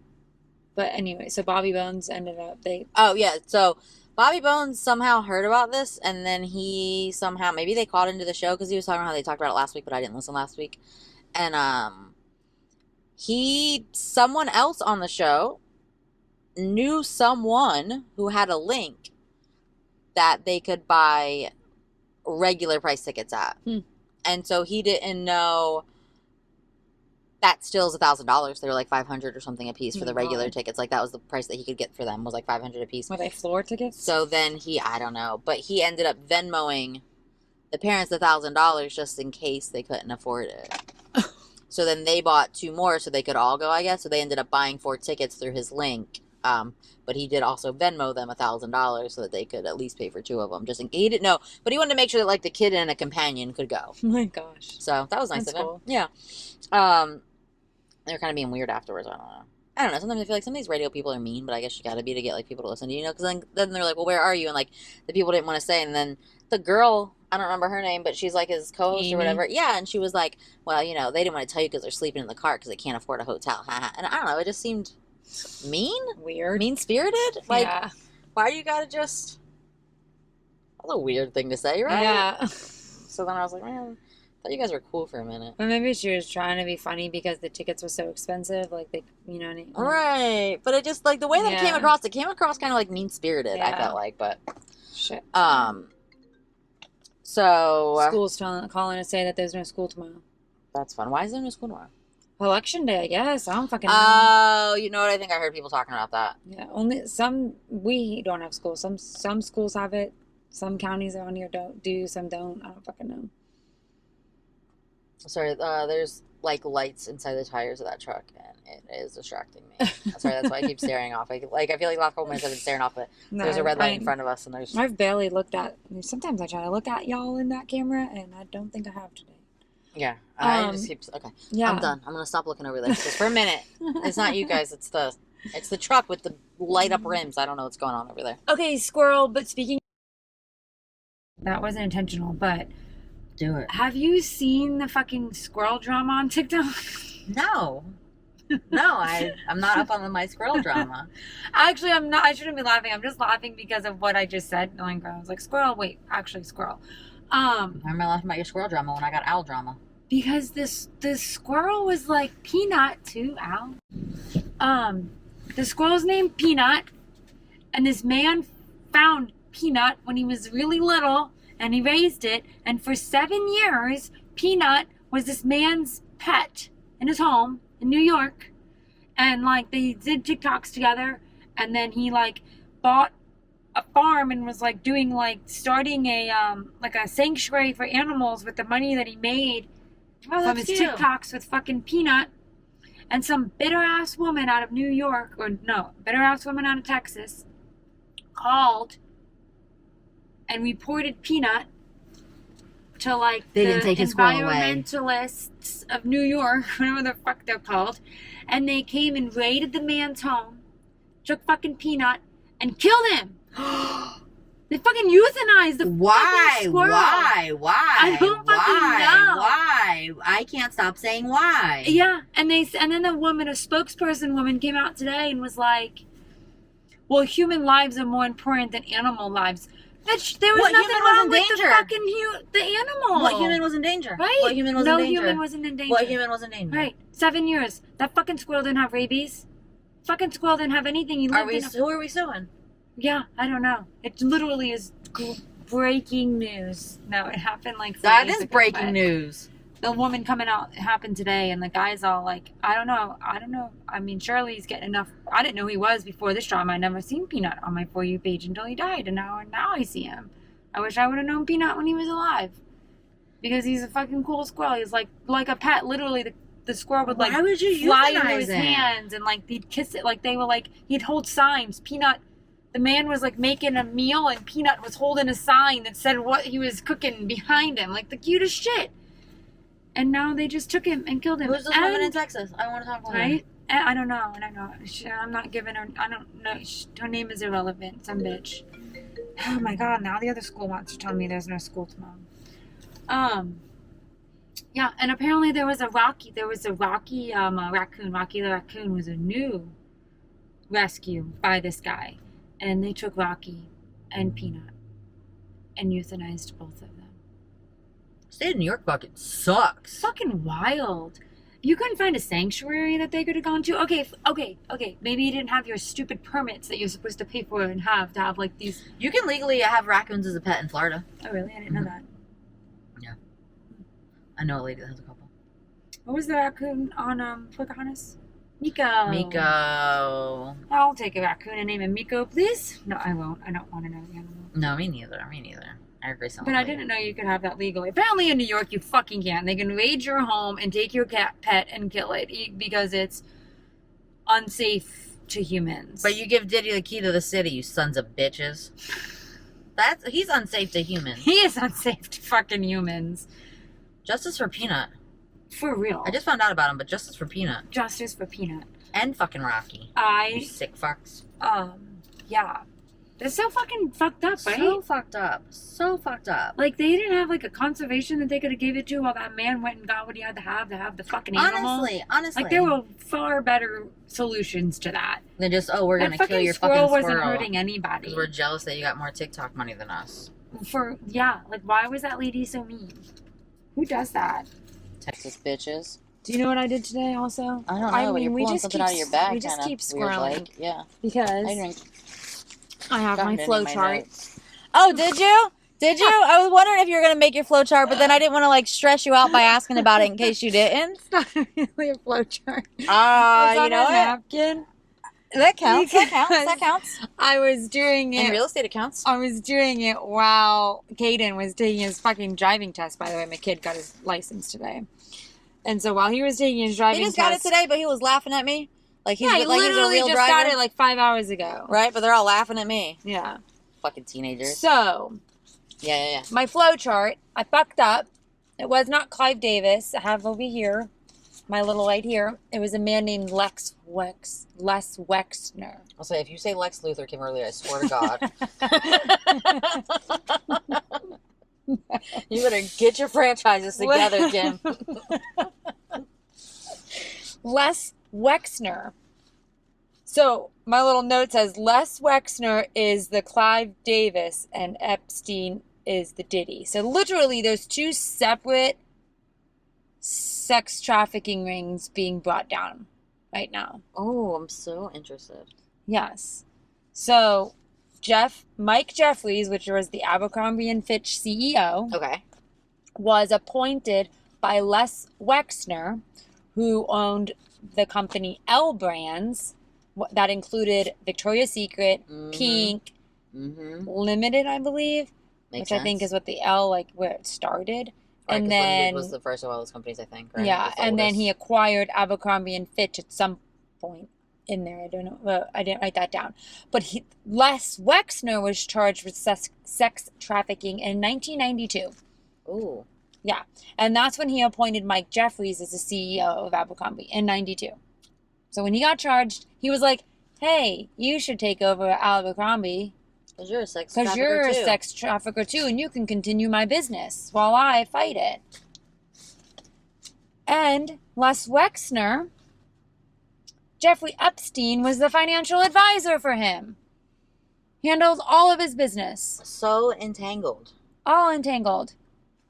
But anyway, so Bobby Bones ended up, Oh, yeah. So Bobby Bones somehow heard about this, and then he somehow, maybe they called into the show because he was talking about how they talked about it last week, but I didn't listen last week. And someone else on the show knew someone who had a link that they could buy regular price tickets at. And so he didn't know that still is $1,000. They were like $500 or something a piece for the regular tickets. Like, that was the price that he could get for them, was like $500 a piece. Were they floor tickets? So then I don't know, but he ended up Venmoing the parents $1,000 just in case they couldn't afford it. So then they bought 2 more so they could all go, I guess. So they ended up buying 4 tickets through his link. But he did also Venmo them $1,000 so that they could at least pay for 2 of them. He didn't know, but he wanted to make sure that, like, the kid and a companion could go. Oh my gosh. So that was nice of him. Cool. Yeah. They were kind of being weird afterwards. I don't know. I don't know. Sometimes I feel like some of these radio people are mean, but I guess you got to be to get like people to listen to you, because then they're like, well, where are you? And like the people didn't want to say, and then the girl, I don't remember her name, but she's like his co-host Amy. or whatever. Yeah, and she was like, well, they didn't want to tell you because they're sleeping in the car because they can't afford a hotel. And I don't know, it just seemed mean, weird, mean-spirited. Like, yeah. why you gotta just? That's a weird thing to say, right? Yeah. So then I was like, man, I thought you guys were cool for a minute. But maybe she was trying to be funny because the tickets were so expensive. Like, they, you know what I mean? Right. But it just, like, the way that it came across kind of, like, mean-spirited, I felt like, but. Shit. So. School's calling to say that there's no school tomorrow. That's fun. Why is there no school tomorrow? Election day, I guess. I don't fucking know. Oh, you know what? I think I heard people talking about that. Yeah, we don't have school. Some schools have it. Some counties around here do, some don't. I don't fucking know. Sorry, there's like lights inside the tires of that truck, and it is distracting me. Sorry, that's why I keep staring off. I feel like the last couple minutes I've been staring off, but there's a red light in front of us, and there's. I've barely looked at. Sometimes I try to look at y'all in that camera, and I don't think I have today. Yeah, I just keep. Okay, yeah. I'm done. I'm gonna stop looking over there just for a minute. It's not you guys. It's the truck with the light up rims. I don't know what's going on over there. Okay, squirrel. But speaking. That wasn't intentional, but. Do it. Have you seen the fucking squirrel drama on TikTok? No. No, I'm not up on my squirrel drama. Actually, I'm not. I shouldn't be laughing. I'm just laughing because of what I just said. I was like, squirrel. Wait, actually, squirrel. Why am I laughing about your squirrel drama when I got owl drama? Because this squirrel was like Peanut to Owl. The squirrel's named Peanut, and this man found Peanut when he was really little. And he raised it, and for 7 years, Peanut was this man's pet in his home in New York. And like they did TikToks together, and then he like bought a farm and was like doing like starting a like a sanctuary for animals with the money that he made from his TikToks with fucking Peanut. And some bitter ass woman out of New York, bitter ass woman out of Texas, called and reported Peanut to like they didn't take his squirrel away. Environmentalists of New York, whatever the fuck they're called, and they came and raided the man's home, took fucking Peanut, and killed him. They fucking euthanized the fucking squirrel. Why? I don't fucking know. Why? I can't stop saying why. Yeah, and then a spokesperson woman came out today and was like, well, human lives are more important than animal lives. There was nothing wrong with the fucking the animal. What human was in danger? Right. What human was in danger? No human wasn't in danger. What human was in danger? Right. 7 years. That fucking squirrel didn't have rabies. Fucking squirrel didn't have anything. Who are we suing? Yeah, I don't know. It literally is breaking news. No, it happened like 4 that years is ago, breaking news. The woman coming out happened today, and the guy's all like, I don't know. I mean, surely he's getting enough. I didn't know he was before this drama. I never seen Peanut on my For You page until he died, and now I see him. I wish I would have known Peanut when he was alive, because he's a fucking cool squirrel. He's like a pet. Literally, the squirrel would like fly into his hands, and like he'd kiss it. Like they were like he'd hold signs. Peanut. The man was like making a meal, and Peanut was holding a sign that said what he was cooking behind him. Like the cutest shit. And now they just took him and killed him. Who's this woman in Texas? I want to talk about her. Right? I don't know. I'm not giving her. I don't know. Her name is irrelevant. Some bitch. Oh my god! Now the other school wants to tell me there's no school tomorrow. Yeah, and apparently there was a Rocky raccoon. Rocky the raccoon was a new rescue by this guy, and they took Rocky and Peanut and euthanized both of them. State of New York bucket sucks. Fucking wild. You couldn't find a sanctuary that they could have gone to? Okay. Maybe you didn't have your stupid permits that you're supposed to pay for and have to have like these. You can legally have raccoons as a pet in Florida. Oh, really? I didn't know that. Yeah. I know a lady that has a couple. What was the raccoon on Pocahontas? Miko. I'll take a raccoon and name him Miko, please. No, I won't. I don't want another animal. No, me neither. I agree. But I didn't know you could have that legally. Apparently in New York you fucking can. They can raid your home and take your pet and kill it because it's unsafe to humans. But you give Diddy the key to the city, you sons of bitches. He's unsafe to humans. He is unsafe to fucking humans. Justice for Peanut. For real. I just found out about him, but justice for Peanut. Justice for Peanut. And fucking Rocky. You sick fucks. Yeah. That's so fucking fucked up, right? So fucked up. So fucked up. Like, they didn't have, like, a conservation that they could have gave it to while that man went and got what he had to have the fucking animal. Honestly. Like, there were far better solutions to that. Than just, we're going to kill your fucking squirrel. Wasn't hurting anybody. Because we're jealous that you got more TikTok money than us. Like, why was that lady so mean? Who does that? Texas bitches. Do you know what I did today also? I don't know, but you're pulling something out of your bag. We just keep squirreling. Like, yeah. Because I have my flow chart. Oh, did you? Did you? I was wondering if you were going to make your flow chart, but then I didn't want to, like, stress you out by asking about it in case you didn't. It's not really a flow chart. You know what? Napkin. That counts. That counts. I was doing it. In real estate, it counts. I was doing it while Caden was taking his fucking driving test. By the way, my kid got his license today. And so while he was taking his driving test... He just got it today, but he was laughing at me. Like he's, he literally he's a real just driver. got it like 5 hours ago. Right? But they're all laughing at me. Yeah. Fucking teenagers. So... Yeah. My flow chart, I fucked up. It was not Clive Davis. I have over here, my little light here. It was a man named Les Wexner. I'll say, if you say Lex Luthor, Kimberly, I swear to God. You better get your franchises together, Kim. Les Wexner. So, my little note says, Les Wexner is the Clive Davis and Epstein is the Diddy. So, literally, there's two separate sex trafficking rings being brought down right now. Oh, I'm so interested. Yes. So, Mike Jeffries, which was the Abercrombie & Fitch CEO, was appointed by Les Wexner, who owned the company L Brands, that included Victoria's Secret, Pink, Limited, I believe, which I think is what the L, like, where it started. Right, and then Limited was the first of all those companies, I think. Right? Yeah, and then he acquired Abercrombie & Fitch at some point in there. I don't know. Well, I didn't write that down. But Les Wexner was charged with sex trafficking in 1992. Ooh. Yeah, and that's when he appointed Mike Jeffries as the CEO of Abercrombie in 92. So when he got charged, he was like, hey, you should take over Abercrombie. Because you're a sex trafficker too, and you can continue my business while I fight it. And Les Wexner, Jeffrey Epstein was the financial advisor for him. He handled all of his business. So entangled. All entangled.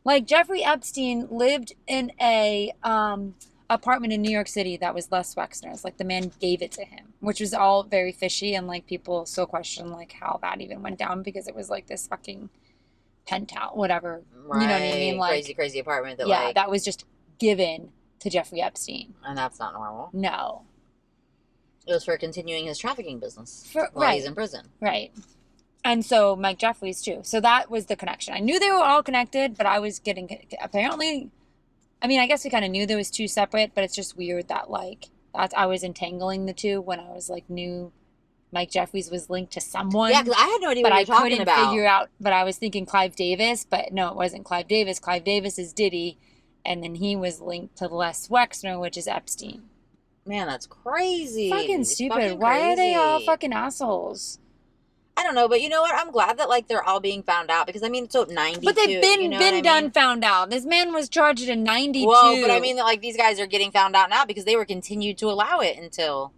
Like, Jeffrey Epstein lived in a apartment in New York City that was Les Wexner's. Like, the man gave it to him, which was all very fishy, and, like, people still question, like, how that even went down, because it was, like, this fucking penthouse, whatever. Right. You know what I mean? Like, crazy apartment that, that was just given to Jeffrey Epstein. And that's not normal. No. It was for continuing his trafficking business while he's in prison. Right. And so Mike Jeffries, too. So that was the connection. I knew they were all connected, but I was getting, apparently, I mean, I guess we kind of knew there was two separate, but it's just weird that, like, I was entangling the two when I was, like, knew Mike Jeffries was linked to someone. Yeah, because I had no idea what you were talking about. But I couldn't figure out, but I was thinking Clive Davis, but no, it wasn't Clive Davis. Clive Davis is Diddy, and then he was linked to Les Wexner, which is Epstein. Man, that's crazy. Fucking stupid. Why are they all fucking assholes? I don't know, but you know what? I'm glad that, like, they're all being found out, because, I mean, it's 92. But they've been found out. This man was charged in 92. Well, but I mean, like, these guys are getting found out now because they were continued to allow it until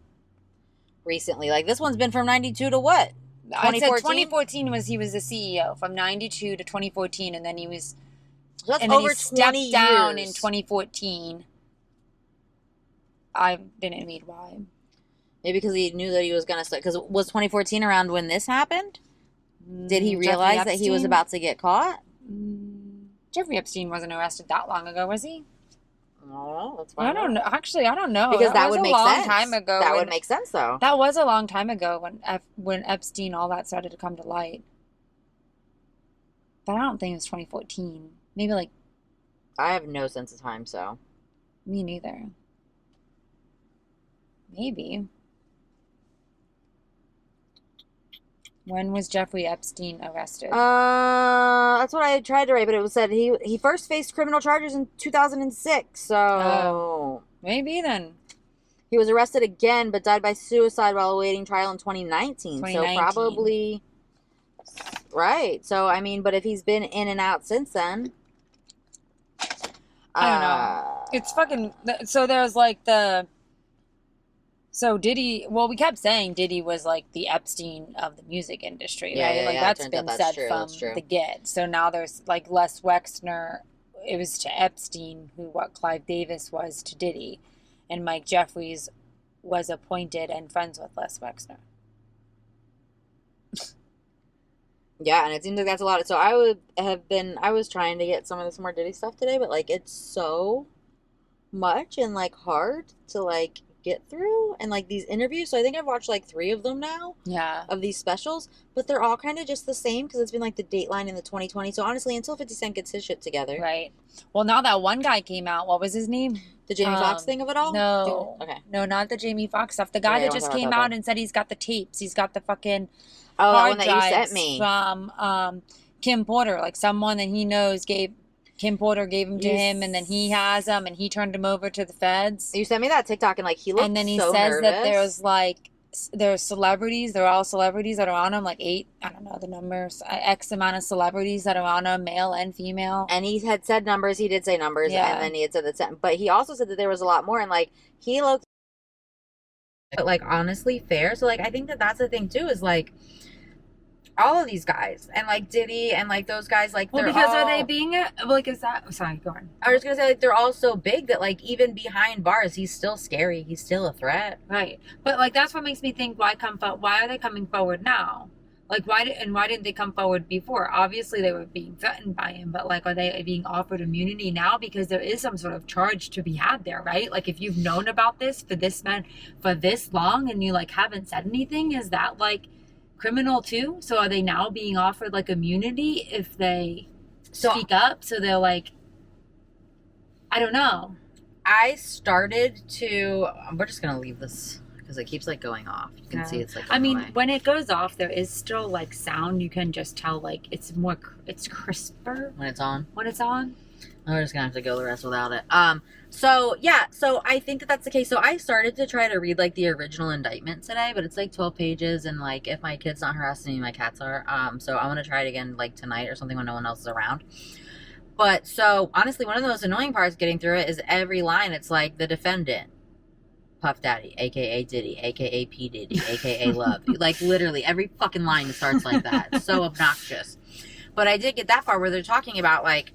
recently. Like, this one's been from 92 to what? 2014? I said 2014 he was the CEO, from 92 to 2014, and then he was... So that's and then over he stepped 20 down years. In 2014. I didn't read why. Maybe because he knew that he was going to start. Because was 2014 around when this happened? Did he realize that he was about to get caught? Jeffrey Epstein wasn't arrested that long ago, was he? Oh, that's fine. I don't know. Actually, I don't know. Because that would make sense. A long time ago. That would make sense, though. That was a long time ago when Epstein, all that started to come to light. But I don't think it was 2014. Maybe like... I have no sense of time, so... Me neither. Maybe. When was Jeffrey Epstein arrested? That's what I tried to write, but it was said he first faced criminal charges in 2006, so... maybe then. He was arrested again, but died by suicide while awaiting trial in 2019. So probably, right. So, I mean, but if he's been in and out since then. I don't know. It's fucking, so there's like so Diddy, well, we kept saying Diddy was like the Epstein of the music industry, right? Yeah, like that's been said from the get. So now there's like Les Wexner, it was to Epstein who what Clive Davis was to Diddy, and Mike Jeffries was appointed and friends with Les Wexner. Yeah, and it seems like that's a lot. So I was trying to get some of this more Diddy stuff today, but like it's so much and like hard to like get through, and like these interviews. So I think I've watched like 3 of them now. Yeah. Of these specials, but they're all kind of just the same because it's been like the Dateline in the 2020. So honestly, until 50 Cent gets his shit together. Right. Well, now that one guy came out, what was his name? The Jamie Foxx thing of it all? No. Okay. No, not the Jamie Foxx stuff. The guy that just came out and said he's got the tapes. He's got the fucking hard drives that you sent me from Kim Porter. Like someone that he knows Kim Porter gave them to him, and then he has them, and he turned them over to the feds. You sent me that TikTok, and like he looked. And then he so says nervous. that there's celebrities. They're all celebrities that are on him, like 8. I don't know the numbers. X amount of celebrities that are on him, male and female. And he had said numbers. He did say numbers, and then he had said that. But he also said that there was a lot more, and like he looked, but like honestly fair. So like I think that that's the thing too, is like all of these guys and like Diddy and like those guys, like well, because are they being like, is that, sorry, go on. I was gonna say like they're all so big that like even behind bars he's still scary, he's still a threat, right? But like that's what makes me think, why are they coming forward now? Like why didn't they come forward before? Obviously they were being threatened by him, but like are they being offered immunity now because there is some sort of charge to be had there, right? Like if you've known about this for this long and you like haven't said anything, is that like criminal too? So are they now being offered like immunity if they speak up? So they're like, I don't know. I started to, we're just gonna leave this because it keeps like going off. You can see it's like, I mean, when it goes off, there is still like sound. You can just tell like it's crisper when it's on. We're just gonna have to go the rest without it. So I think that that's the case. So I started to try to read like the original indictment today, but it's like 12 pages, and like if my kid's not harassing me, my cats are. So I'm gonna try it again like tonight or something when no one else is around. But so honestly, one of the most annoying parts getting through it is every line. It's like the defendant, Puff Daddy, aka Diddy, aka P Diddy, aka Love. Like literally every fucking line starts like that. It's so obnoxious. But I did get that far where they're talking about like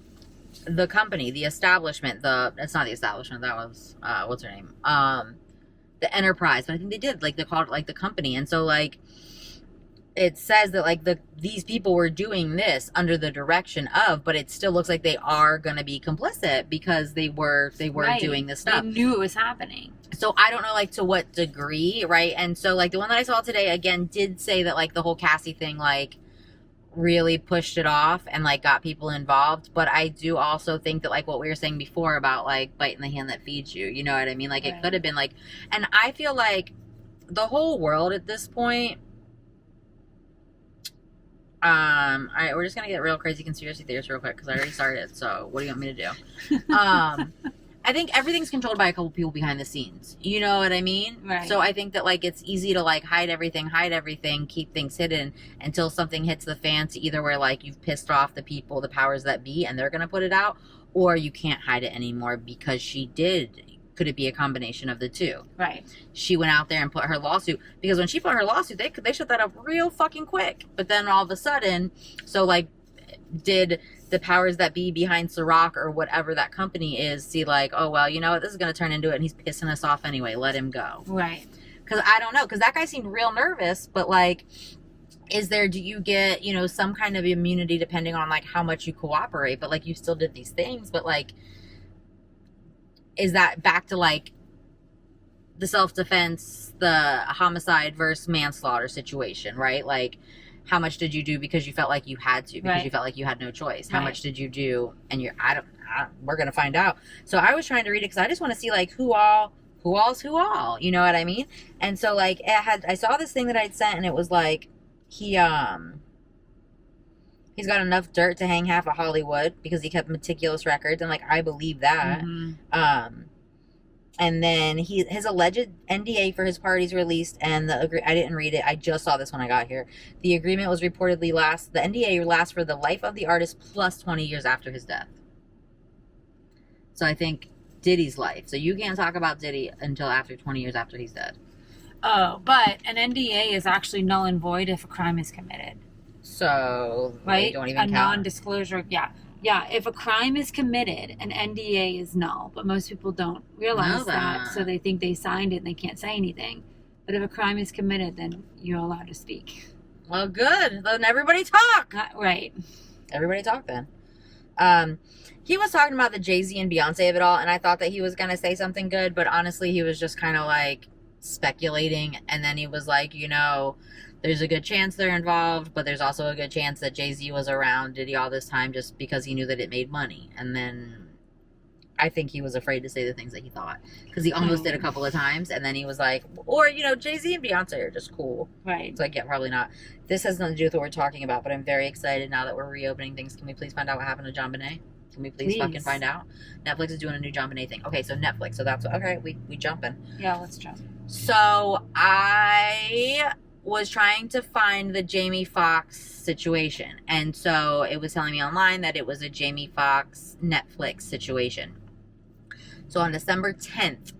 the company, the establishment, it's not the establishment, that was what's her name, the enterprise, but I think they did like they called it like the company. And so like it says that like these people were doing this under the direction of, but it still looks like they are gonna be complicit because they were right. doing this stuff. They knew it was happening. So I don't know like to what degree, right? And so like the one that I saw today again did say that like the whole Cassie thing like really pushed it off and like got people involved. But I do also think that like what we were saying before about like biting the hand that feeds you, you know what I mean? Like right. It could have been like, and I feel like the whole world at this point, all right, we're just gonna get real crazy conspiracy theories real quick because I already started. So what do you want me to do? I think everything's controlled by a couple people behind the scenes. You know what I mean? Right. So I think that like it's easy to like hide everything, keep things hidden until something hits the fan, to either where like you've pissed off the people, the powers that be, and they're gonna put it out, or you can't hide it anymore because she did. Could it be a combination of the two? Right. She went out there and put her lawsuit, because when she put her lawsuit, they shut that up real fucking quick. But then all of a sudden, so like, did the powers that be behind Ciroc or whatever that company is see like, oh well, you know what, this is going to turn into it, and he's pissing us off anyway, let him go. Right. Because I don't know, because that guy seemed real nervous, but like, do you get, you know, some kind of immunity depending on like how much you cooperate, but like you still did these things, but like, is that back to like the self-defense, the homicide versus manslaughter situation, right? Like, how much did you do because you felt like you had to, because you felt like you had no choice? How much did you do? And we're going to find out. So I was trying to read it because I just want to see like who all, you know what I mean? And so like I saw this thing that I'd sent, and it was like, he's got enough dirt to hang half of Hollywood because he kept meticulous records. And like, I believe that. Mm-hmm. And then his alleged NDA for his parties released, and I didn't read it. I just saw this when I got here. The agreement was reportedly the NDA lasts for the life of the artist plus 20 years after his death. So I think Diddy's life. So you can't talk about Diddy until after 20 years after he's dead. Oh, but an NDA is actually null and void if a crime is committed. So right? They don't even count. Non-disclosure, yeah. Yeah, if a crime is committed, an NDA is null. But most people don't realize that, so they think they signed it and they can't say anything. But if a crime is committed, then you're allowed to speak. Well, good. Then everybody talk. Right. Everybody talk then. He was talking about the Jay-Z and Beyonce of it all, and I thought that he was going to say something good, but honestly, he was just kind of like speculating, and then he was like, you know, there's a good chance they're involved, but there's also a good chance that Jay-Z was around Diddy all this time just because he knew that it made money. And then I think he was afraid to say the things that he thought, because he almost did a couple of times, and then he was like, or, you know, Jay-Z and Beyonce are just cool. Right. It's like, yeah, probably not. This has nothing to do with what we're talking about, but I'm very excited now that we're reopening things. Can we please find out what happened to John Bonet? Can we please fucking find out? Netflix is doing a new John Bonet thing. Okay, so Netflix. So that's okay. We jumping. Yeah, let's jump. So I was trying to find the Jamie Foxx situation, and so it was telling me online that it was a Jamie Foxx Netflix situation. So on December 10th,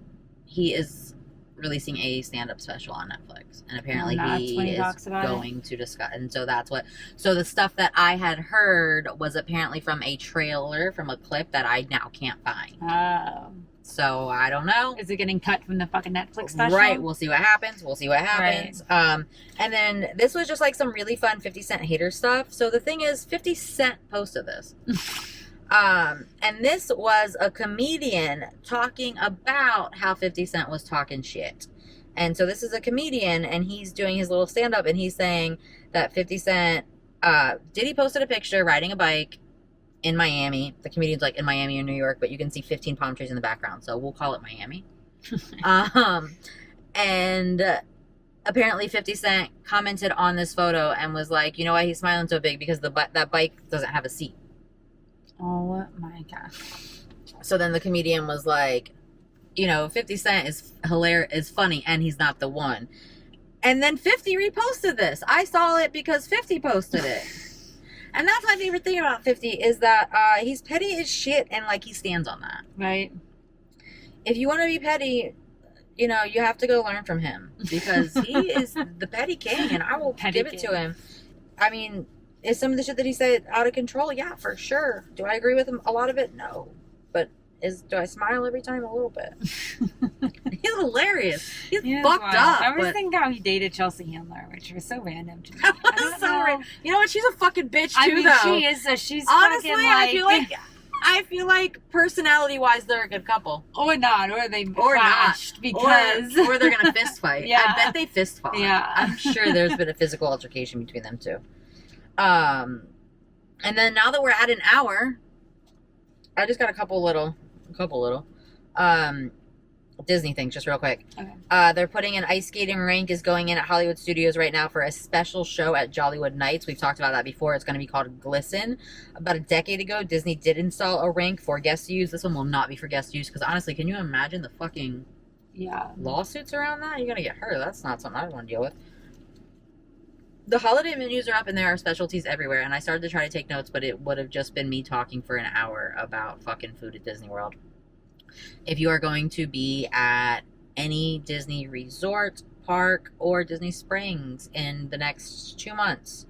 he is releasing a stand-up special on Netflix, and apparently he is going to discuss. And so that's what. So the stuff that I had heard was apparently from a trailer, from a clip that I now can't find. Oh. So I don't know. Is it getting cut from the fucking Netflix special? Right. We'll see what happens. Right. And then this was just like some really fun 50 Cent hater stuff. So the thing is, 50 Cent posted this. And this was a comedian talking about how 50 Cent was talking shit. And so this is a comedian, and he's doing his little stand-up, and he's saying that 50 Cent, Diddy posted a picture riding a bike in Miami. The comedian's like in Miami or New York, but you can see 15 palm trees in the background, so we'll call it Miami. And apparently 50 Cent commented on this photo and was like, you know why he's smiling so big? Because that bike doesn't have a seat. Oh my gosh. So then the comedian was like, you know, 50 Cent is hilarious, is funny, and he's not the one. And then 50 reposted this. I saw it because 50 posted it. And that's my favorite thing about 50 is that he's petty as shit, and like he stands on that. Right. If you want to be petty, you know, you have to go learn from him, because he is the petty king, and I will give it to him. I mean, is some of the shit that he said out of control? Yeah, for sure. Do I agree with him? A lot of it? No. But do I smile every time? A little bit. He's hilarious. He's fucked up. I was thinking how he dated Chelsea Handler, which was so random to me. You know what? She's a fucking bitch too, though. She is. She's honestly, fucking I feel like personality-wise, they're a good couple. Or not. Or they clashed because... Or they're going to fist fight. Yeah. I bet they fist fought. Yeah. I'm sure there's been a physical altercation between them two. And then now that we're at an hour, I just got a couple little Disney things, just real quick. Okay. They're putting an ice skating rink is going in at Hollywood Studios right now for a special show at Jollywood Nights. We've talked about that before. It's going to be called Glisten. About a decade ago, Disney did install a rink for guest use. This one will not be for guest use, because honestly, can you imagine the fucking lawsuits around that? You're going to get hurt. That's not something I want to deal with. The holiday menus are up, and there are specialties everywhere, and I started to try to take notes, but it would have just been me talking for an hour about fucking food at Disney World. If you are going to be at any Disney resort, park, or Disney Springs in the next 2 months,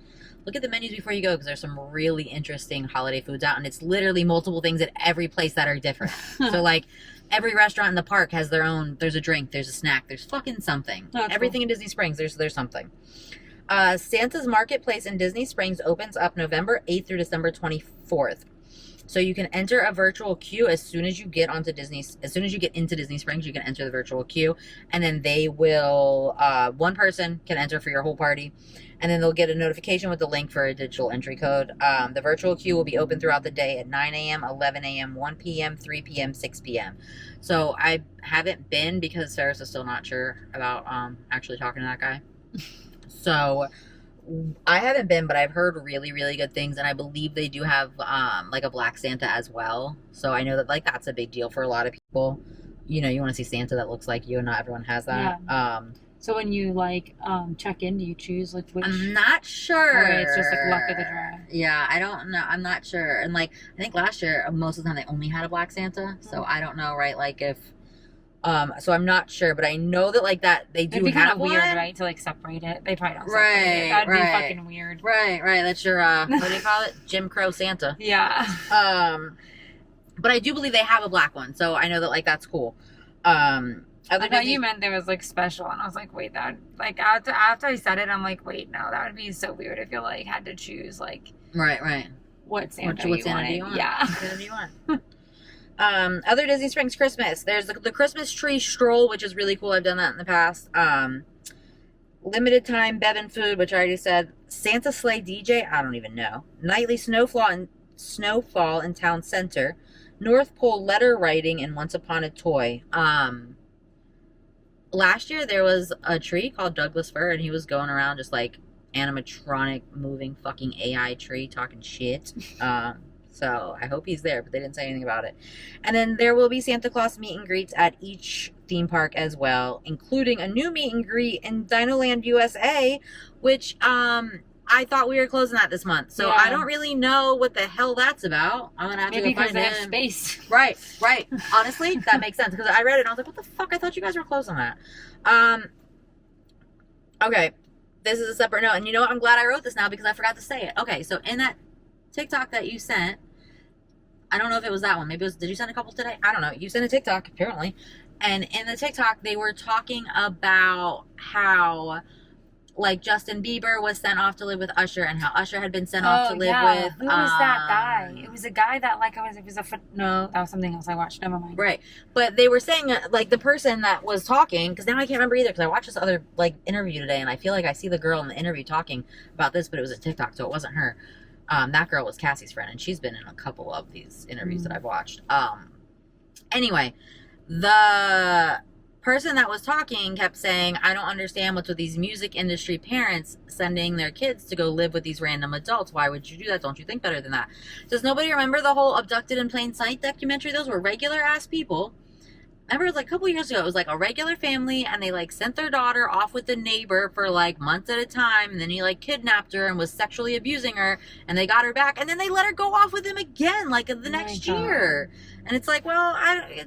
look at the menus before you go, because there's some really interesting holiday foods out, and it's literally multiple things at every place that are different. So, like, every restaurant in the park has their own, there's a drink, there's a snack, there's fucking something. Everything in Disney Springs, there's something. Santa's Marketplace in Disney Springs opens up November 8th through December 24th. So you can enter a virtual queue as soon as you get into Disney Springs, you can enter the virtual queue, and then they will, one person can enter for your whole party, and then they'll get a notification with the link for a digital entry code. The virtual queue will be open throughout the day at 9 a.m., 11 a.m., 1 p.m., 3 p.m., 6 p.m. So I haven't been, because Sarah's still not sure about actually talking to that guy. So I haven't been, but I've heard really, really good things, and I believe they do have like a Black Santa as well. So I know that like that's a big deal for a lot of people. you know, you want to see Santa that looks like you, and not everyone has that. Yeah. So when you like check in, do you choose like which? I'm not sure. Or it's just like luck of the draw. Yeah, I don't know. I'm not sure. And like I think last year, most of the time they only had a black Santa, so I don't know, right? Like if, so I'm not sure, but I know that like that they do It'd be have kind of weird, one. right? To like separate it. They probably don't Right, separate it. That'd right. be fucking weird. Right. That's your what do you call it? Jim Crow Santa. Yeah. But I do believe they have a black one, so I know that like that's cool. I thought you meant there was like special, and I was like, wait, that like after I said it, I'm like, wait, no, that would be so weird if you like had to choose like right what Santa what you Santa wanted. do you want? Yeah. What Santa do you want? Other Disney Springs Christmas. There's the Christmas tree stroll, which is really cool. I've done that in the past. Limited time Bevan food, which I already said. Santa sleigh DJ. I don't even know. Nightly snowfall in town center. North Pole letter writing and Once Upon a Toy. Last year there was a tree called Douglas Fir, and he was going around just like animatronic moving fucking AI tree talking shit. So I hope he's there, but they didn't say anything about it. And then there will be Santa Claus meet and greets at each theme park as well, including a new meet and greet in Dinoland USA, which I thought we were closing that this month. So I don't really know what the hell that's about. I'm gonna have to go find they him. have space. Right. Honestly, that makes sense because I read it and I was like, what the fuck? I thought you guys were closing that. Okay. This is a separate note. And you know what? I'm glad I wrote this now because I forgot to say it. Okay, so in that TikTok that you sent, I don't know if it was that one. Maybe it was, did you send a couple today? I don't know. You sent a TikTok, apparently. And in the TikTok, they were talking about how like Justin Bieber was sent off to live with Usher, and how Usher had been sent off to live with. Who was that guy? It was a guy that like no, that was something else I watched. Never mind. Right, but they were saying like the person that was talking, because now I can't remember either, because I watched this other like interview today, and I feel like I see the girl in the interview talking about this, but it was a TikTok, so it wasn't her. That girl was Cassie's friend, and she's been in a couple of these interviews that I've watched. Anyway, the person that was talking kept saying, I don't understand what's with these music industry parents sending their kids to go live with these random adults. Why would you do that? Don't you think better than that? Does nobody remember the whole Abducted in Plain Sight documentary? Those were regular ass people. Remember, it was like a couple years ago. It was like a regular family, and they like sent their daughter off with the neighbor for like months at a time, and then he like kidnapped her and was sexually abusing her, and they got her back, and then they let her go off with him again like the next year. And it's like, well,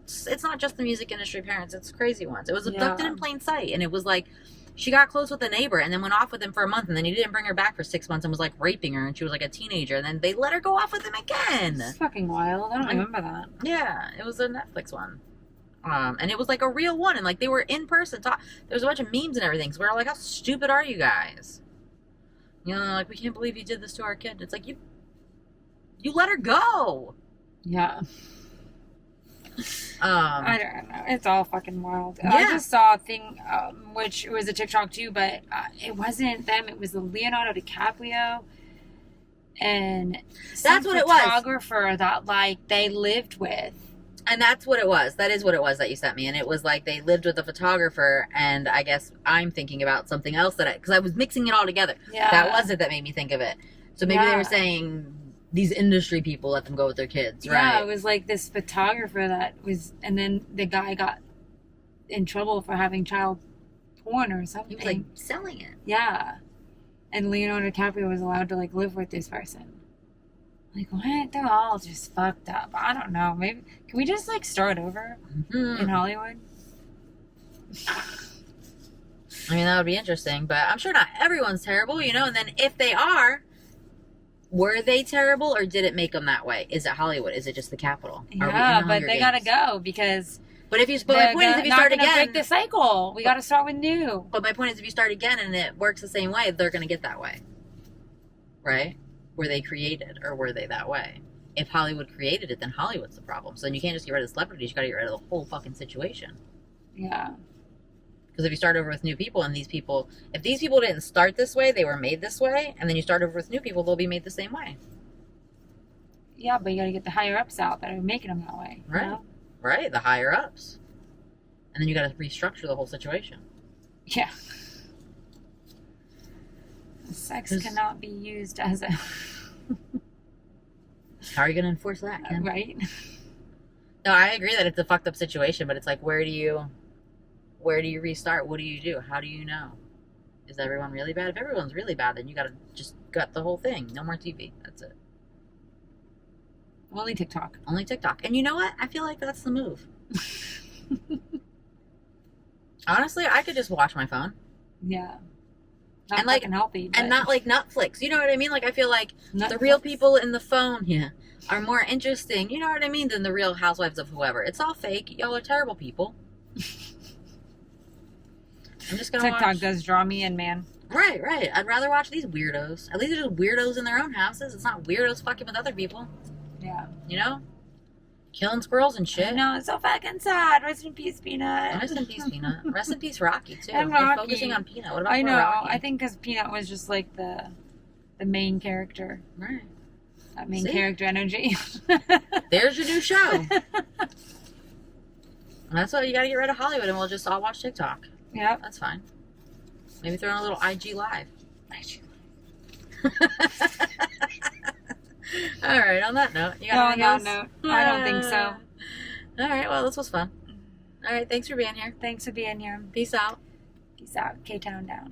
it's not just the music industry parents, it's crazy ones. It was Abducted in Plain Sight, and it was like she got close with the neighbor and then went off with him for a month, and then he didn't bring her back for 6 months and was like raping her, and she was like a teenager, and then they let her go off with him again. It's fucking wild. I don't remember that. Yeah, it was a Netflix one. And it was like a real one, and like they were in person. There was a bunch of memes and everything. So we were like, "How stupid are you guys?" You know, like, we can't believe you did this to our kid. It's like you let her go. Yeah. I don't know. It's all fucking wild. Yeah. I just saw a thing, which was a TikTok too, but it wasn't them. It was the Leonardo DiCaprio and that's what it was. Photographer that like they lived with. And that's what it was. That is what it was that you sent me. And it was like they lived with a photographer. And I guess I'm thinking about something else because I was mixing it all together. Yeah. That was it that made me think of it. So maybe they were saying these industry people let them go with their kids, right? Yeah, it was like this photographer that was, and then the guy got in trouble for having child porn or something. He was like selling it. Yeah. And Leonardo DiCaprio was allowed to like live with this person. Like, what? They're all just fucked up. I don't know. Maybe can we just like start over in Hollywood? I mean, that would be interesting, but I'm sure not everyone's terrible, you know. And then if they are, were they terrible, or did it make them that way? Is it Hollywood? Is it just the capital? Yeah, but they gotta go because. But my point is, if you start again, break the cycle. We gotta start with new. But my point is, if you start again and it works the same way, they're gonna get that way, right? Were they created, or were they that way? If Hollywood created it, then Hollywood's the problem. So then you can't just get rid of the celebrities. You got to get rid of the whole fucking situation. Yeah. Because if you start over with new people, and if these people didn't start this way, they were made this way, and then you start over with new people, they'll be made the same way. Yeah, but you got to get the higher ups out that are making them that way. Right. You know? Right. The higher ups. And then you got to restructure the whole situation. Yeah. Sex cannot be used as a... How are you going to enforce that, Kim? Right. No, I agree that it's a fucked up situation, but it's like, where do you restart? What do you do? How do you know? Is everyone really bad? If everyone's really bad, then you gotta just gut the whole thing. No more TV. That's it. Only TikTok. Only TikTok. And you know what? I feel like that's the move. Honestly, I could just watch my phone. Yeah. Not and like healthy, and not like Netflix. You know what I mean? Like I feel like Netflix. The real people in the phone, are more interesting. You know what I mean? Than the Real Housewives of whoever. It's all fake. Y'all are terrible people. I'm just gonna TikTok does draw me in, man. Right. I'd rather watch these weirdos. At least they're just weirdos in their own houses. It's not weirdos fucking with other people. Yeah. You know? Killing squirrels and shit. No, it's so fucking sad. Rest in peace, Peanut. Rest in peace, Peanut. Rest in peace, Rocky, too. And Rocky. They're focusing on Peanut. What about I know. Rocky? I think because Peanut was just like the main character. Right. That main character energy. There's your new show. That's why you gotta get rid of Hollywood and we'll just all watch TikTok. Yep. That's fine. Maybe throw in a little IG Live. All right, on that note, you got anything else? No, I don't think so. All right, well, this was fun. All right, thanks for being here. Thanks for being here. Peace out. Peace out. K-Town down.